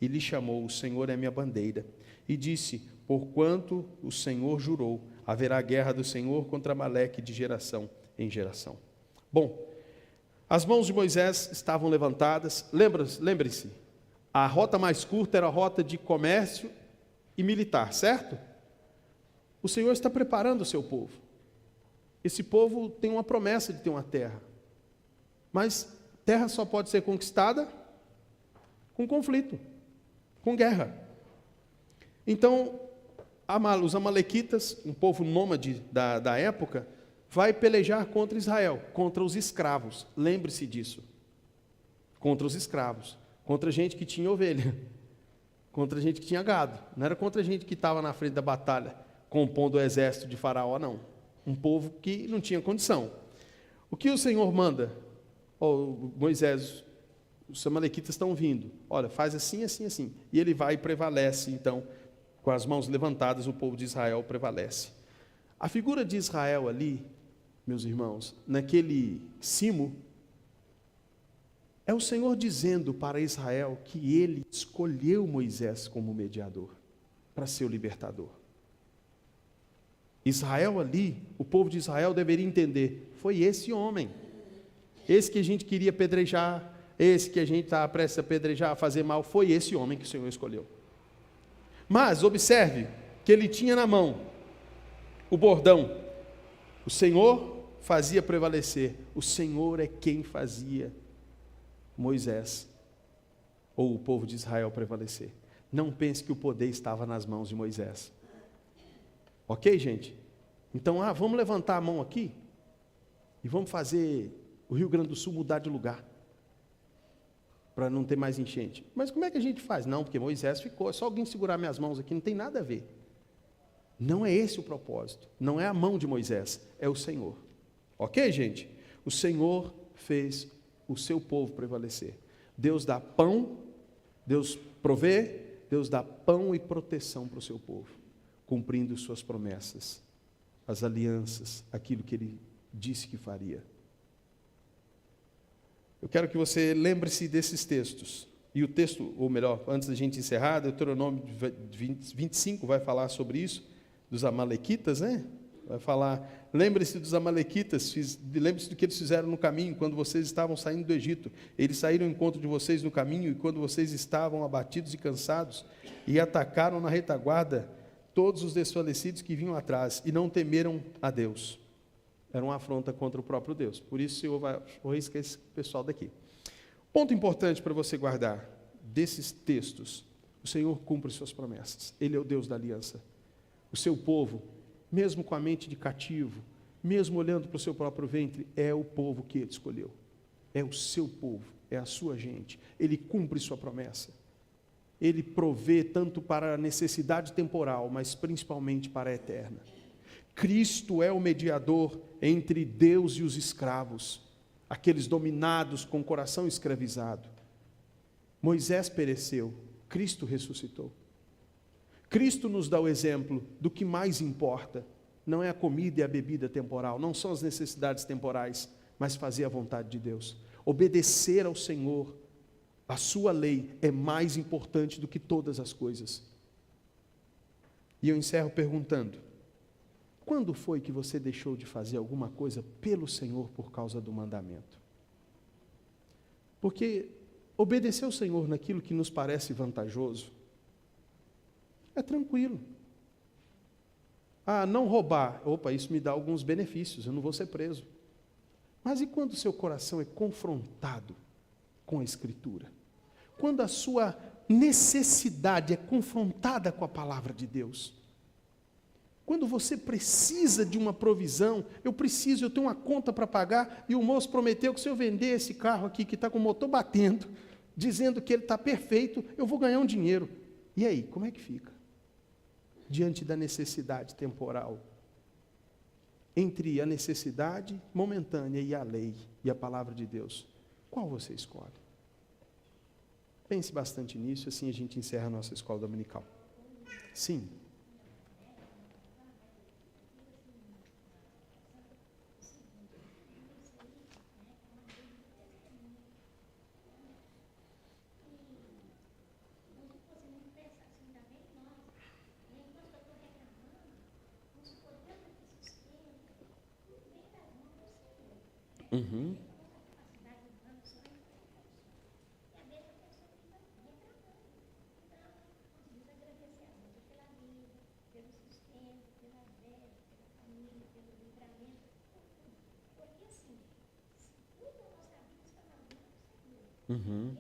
e lhe chamou: o Senhor é minha bandeira. E disse: porquanto o Senhor jurou, haverá guerra do Senhor contra Amaleque de geração em geração. Bom, as mãos de Moisés estavam levantadas. Lembre-se, a rota mais curta era a rota de comércio e militar, certo? O Senhor está preparando o seu povo. Esse povo tem uma promessa de ter uma terra. Mas terra só pode ser conquistada com conflito, com guerra. Então, os amalequitas, um povo nômade da época, vai pelejar contra Israel, contra os escravos. Lembre-se disso. Contra os escravos. Contra gente que tinha ovelha. Contra gente que tinha gado. Não era contra gente que estava na frente da batalha, compondo o exército de Faraó, não. Um povo que não tinha condição. O que o Senhor manda? Moisés, os amalequitas estão vindo. Olha, faz assim, assim, assim. E ele vai e prevalece, então, com as mãos levantadas, o povo de Israel prevalece. A figura de Israel ali, meus irmãos, naquele cimo, é o Senhor dizendo para Israel que ele escolheu Moisés como mediador, para ser o libertador. Israel ali, o povo de Israel deveria entender, foi esse homem, esse que a gente queria apedrejar, esse que a gente está prestes a apedrejar, a fazer mal, foi esse homem que o Senhor escolheu. Mas, observe, que ele tinha na mão o bordão. O Senhor fazia prevalecer, o Senhor é quem fazia Moisés, ou o povo de Israel prevalecer. Não pense que o poder estava nas mãos de Moisés. Ok, gente? Então, vamos levantar a mão aqui e vamos fazer o Rio Grande do Sul mudar de lugar, para não ter mais enchente. Mas como é que a gente faz? Não, porque Moisés ficou, é só alguém segurar minhas mãos aqui, não tem nada a ver. Não é esse o propósito, não é a mão de Moisés, é o Senhor. Ok, gente? O Senhor fez o seu povo prevalecer. Deus dá pão, Deus provê, Deus dá pão e proteção para o seu povo, cumprindo suas promessas, as alianças, aquilo que ele disse que faria. Eu quero que você lembre-se desses textos. E o texto, ou melhor, antes da gente encerrar, Deuteronômio 25 vai falar sobre isso, dos amalequitas, né? Vai falar, lembre-se dos amalequitas, lembre-se do que eles fizeram no caminho, quando vocês estavam saindo do Egito. Eles saíram ao encontro de vocês no caminho, e quando vocês estavam abatidos e cansados, e atacaram na retaguarda todos os desfalecidos que vinham atrás, e não temeram a Deus. Era uma afronta contra o próprio Deus. Por isso o Senhor vai riscar esse pessoal daqui. Ponto importante para você guardar desses textos: o Senhor cumpre suas promessas. Ele é o Deus da aliança. O seu povo, mesmo com a mente de cativo, mesmo olhando para o seu próprio ventre, é o povo que ele escolheu. É o seu povo, é a sua gente. Ele cumpre sua promessa. Ele provê tanto para a necessidade temporal, mas principalmente para a eterna. Cristo é o mediador entre Deus e os escravos, aqueles dominados com o coração escravizado. Moisés pereceu, Cristo ressuscitou. Cristo nos dá o exemplo do que mais importa. Não é a comida e a bebida temporal, não são as necessidades temporais, mas fazer a vontade de Deus. Obedecer ao Senhor, a sua lei, é mais importante do que todas as coisas. E eu encerro perguntando: quando foi que você deixou de fazer alguma coisa pelo Senhor por causa do mandamento? Porque obedecer ao Senhor naquilo que nos parece vantajoso é tranquilo. Ah, não roubar. Opa, isso me dá alguns benefícios, eu não vou ser preso. Mas e quando o seu coração é confrontado com a Escritura? Quando a sua necessidade é confrontada com a palavra de Deus? Quando você precisa de uma provisão, eu tenho uma conta para pagar, e o moço prometeu que se eu vender esse carro aqui, que está com o motor batendo, dizendo que ele está perfeito, eu vou ganhar um dinheiro. E aí, como é que fica? Diante da necessidade temporal, entre a necessidade momentânea e a lei, e a palavra de Deus, qual você escolhe? Pense bastante nisso, assim a gente encerra a nossa escola dominical. Sim. Uhum. Uhum.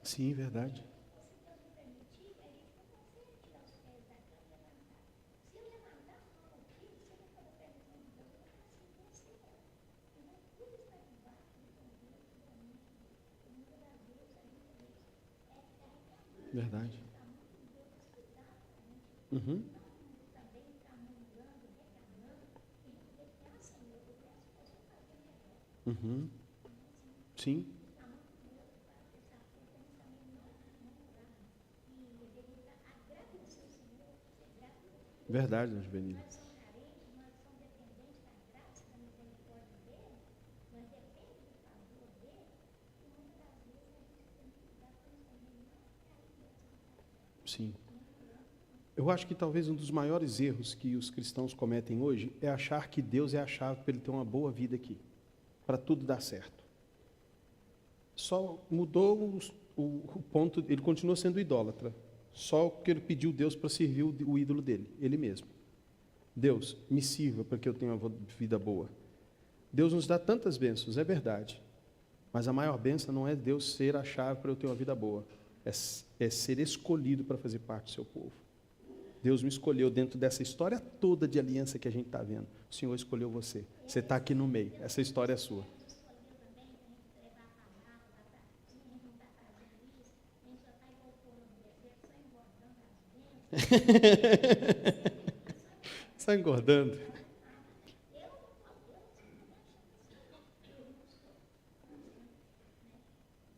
Sim, verdade. Verdade. Uhum. Uhum. Sim. Verdade, Dona Benita. Sim. Eu acho que talvez um dos maiores erros que os cristãos cometem hoje é achar que Deus é a chave para ele ter uma boa vida aqui, para tudo dar certo. Só mudou o ponto, ele continua sendo idólatra, só que ele pediu Deus para servir o ídolo dele, ele mesmo. Deus, me sirva para que eu tenha uma vida boa. Deus nos dá tantas bênçãos, é verdade, mas a maior bênção não é Deus ser a chave para eu ter uma vida boa, é ser escolhido para fazer parte do seu povo. Deus me escolheu dentro dessa história toda de aliança que a gente está vendo. O Senhor escolheu você. Você está aqui no meio. Essa história é sua. Só engordando.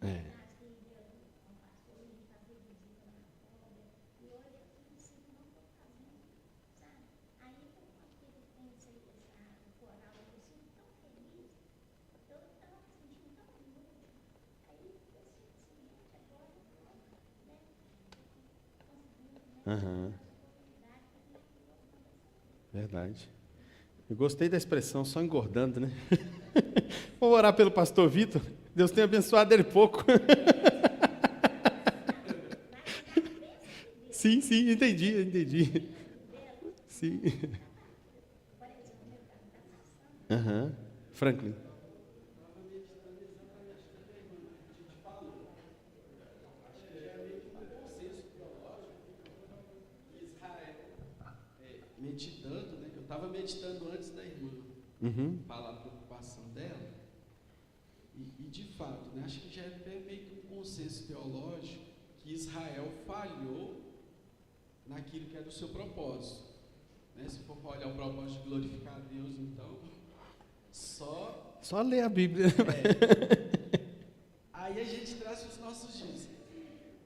É. Uhum. Verdade. Eu gostei da expressão, só engordando, né? Vou orar pelo pastor Vitor. Deus tenha abençoado ele pouco. Sim, entendi. Sim. Uhum. Franklin. Meditando, né? Eu estava meditando antes da irmã falar a preocupação dela, e de fato, né, acho que já é até meio que um consenso teológico que Israel falhou naquilo que era o seu propósito. Né? Se for olhar o propósito de glorificar a Deus, então, só ler a Bíblia. Aí a gente traz os nossos dias.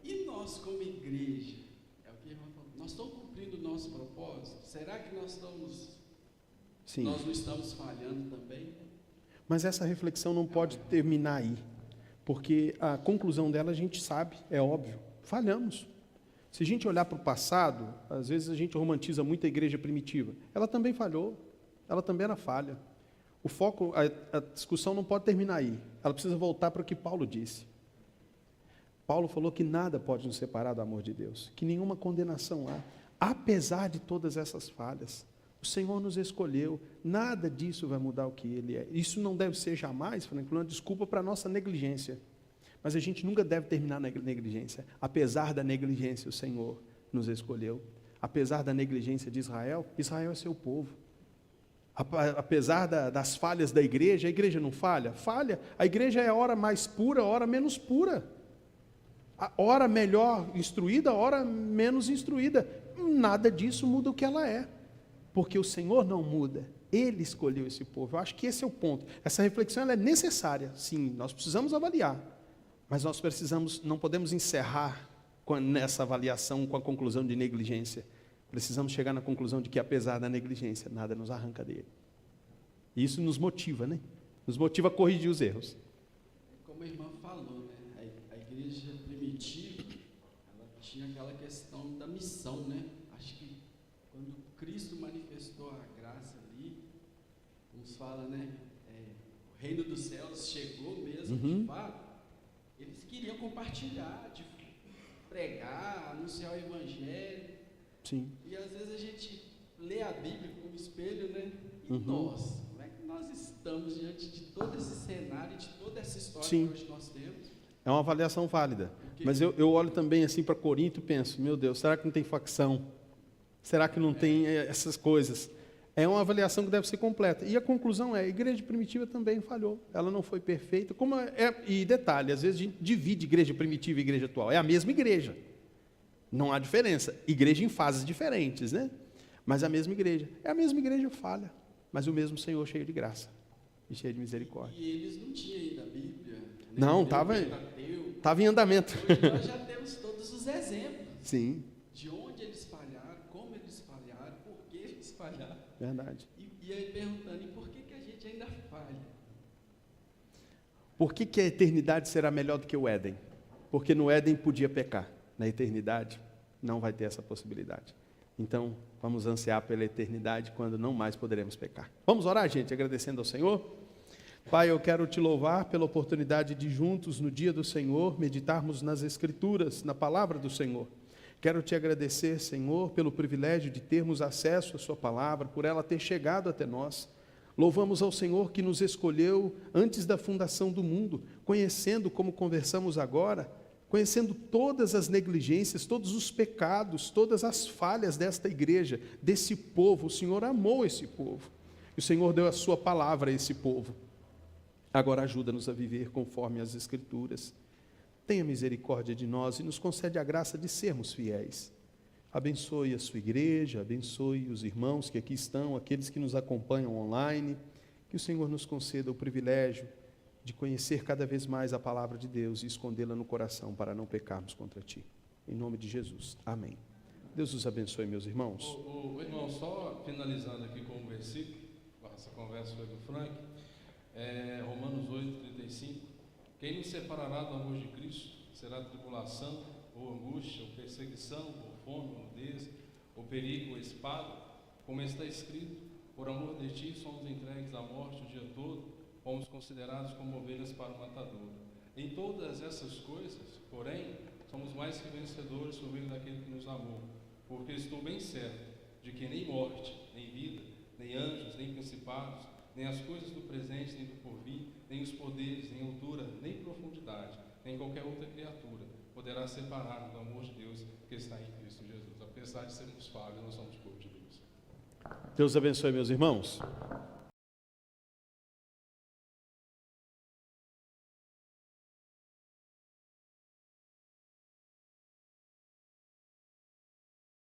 E nós, como igreja, é o que a irmã falou, nós estamos cumprindo o nosso propósito? Será que nós estamos... Sim. Nós não estamos falhando também? Mas essa reflexão não pode terminar aí, porque a conclusão dela a gente sabe, é óbvio, falhamos. Se a gente olhar para o passado, às vezes a gente romantiza muito a igreja primitiva. Ela também falhou, ela também era falha. O foco, a discussão não pode terminar aí, ela precisa voltar para o que Paulo disse. Paulo falou que nada pode nos separar do amor de Deus, que nenhuma condenação há, apesar de todas essas falhas. O Senhor nos escolheu, nada disso vai mudar o que Ele é. Isso não deve ser jamais, Franklin, uma desculpa para a nossa negligência. Mas a gente nunca deve terminar na negligência. Apesar da negligência, o Senhor nos escolheu. Apesar da negligência de Israel, Israel é seu povo. Apesar das falhas da igreja, a igreja não falha? Falha. A igreja é a hora mais pura, a hora menos pura. A hora melhor instruída, a hora menos instruída. Nada disso muda o que ela é. Porque o Senhor não muda. Ele escolheu esse povo. Eu acho que esse é o ponto. Essa reflexão ela é necessária. Sim, nós precisamos avaliar. Mas nós não podemos encerrar nessa avaliação com a conclusão de negligência. Precisamos chegar na conclusão de que, apesar da negligência, nada nos arranca dele. E isso nos motiva, né? Nos motiva a corrigir os erros. Como a irmã falou, né? A igreja primitiva, ela tinha aquela questão da missão, né? Acho que quando Cristo manifestou a graça ali, uns falam, né? O reino dos céus chegou mesmo, de fato. Eles queriam compartilhar, de pregar, anunciar o evangelho. Sim. E às vezes a gente lê a Bíblia como espelho, né? E nós, como é que nós estamos diante de todo esse cenário, de toda essa história que hoje nós temos? É uma avaliação válida. Mas eu olho também assim para Corinto e penso, meu Deus, será que não tem facção? Será que não tem essas coisas? É uma avaliação que deve ser completa. E a conclusão é, a igreja primitiva também falhou. Ela não foi perfeita. E detalhe, às vezes a gente divide igreja primitiva e igreja atual. É a mesma igreja. Não há diferença. Igreja em fases diferentes, né? Mas a mesma igreja. É a mesma igreja falha, mas o mesmo Senhor cheio de graça e cheio de misericórdia. E eles não tinham ainda a Bíblia. Não, estava em andamento. Hoje nós já temos todos os exemplos. Sim. De onde eles falharam, como eles falharam, por que eles falharam. Verdade. E aí perguntando, e por que a gente ainda falha? Por que a eternidade será melhor do que o Éden? Porque no Éden podia pecar. Na eternidade não vai ter essa possibilidade. Então, vamos ansiar pela eternidade quando não mais poderemos pecar. Vamos orar, gente, agradecendo ao Senhor? Pai, eu quero te louvar pela oportunidade de juntos, no dia do Senhor, meditarmos nas Escrituras, na palavra do Senhor. Quero te agradecer, Senhor, pelo privilégio de termos acesso à sua palavra, por ela ter chegado até nós. Louvamos ao Senhor que nos escolheu antes da fundação do mundo, conhecendo como conversamos agora, conhecendo todas as negligências, todos os pecados, todas as falhas desta igreja, desse povo. O Senhor amou esse povo. E o Senhor deu a sua palavra a esse povo. Agora ajuda-nos a viver conforme as Escrituras. Tenha misericórdia de nós e nos concede a graça de sermos fiéis. Abençoe a sua igreja, abençoe os irmãos que aqui estão, aqueles que nos acompanham online. Que o Senhor nos conceda o privilégio de conhecer cada vez mais a palavra de Deus e escondê-la no coração para não pecarmos contra Ti. Em nome de Jesus. Amém. Deus os abençoe, meus irmãos. Irmão, só finalizando aqui com um versículo, essa conversa foi do Frank, Romanos 8:35. Quem nos separará do amor de Cristo? Será tribulação, ou angústia, ou perseguição, ou fome, ou nudez, ou perigo, ou espada? Como está escrito, por amor de Ti somos entregues à morte o dia todo, fomos considerados como ovelhas para o matador. Em todas essas coisas, porém, somos mais que vencedores por meio daquele que nos amou, porque estou bem certo de que nem morte, nem vida, nem anjos, nem principados, nem as coisas do presente, nem do porvir, nem os poderes, nem altura, nem profundidade, nem qualquer outra criatura poderá separar-nos do amor de Deus que está em Cristo Jesus. Apesar de sermos falhos, nós somos povo de Deus. Deus abençoe, meus irmãos.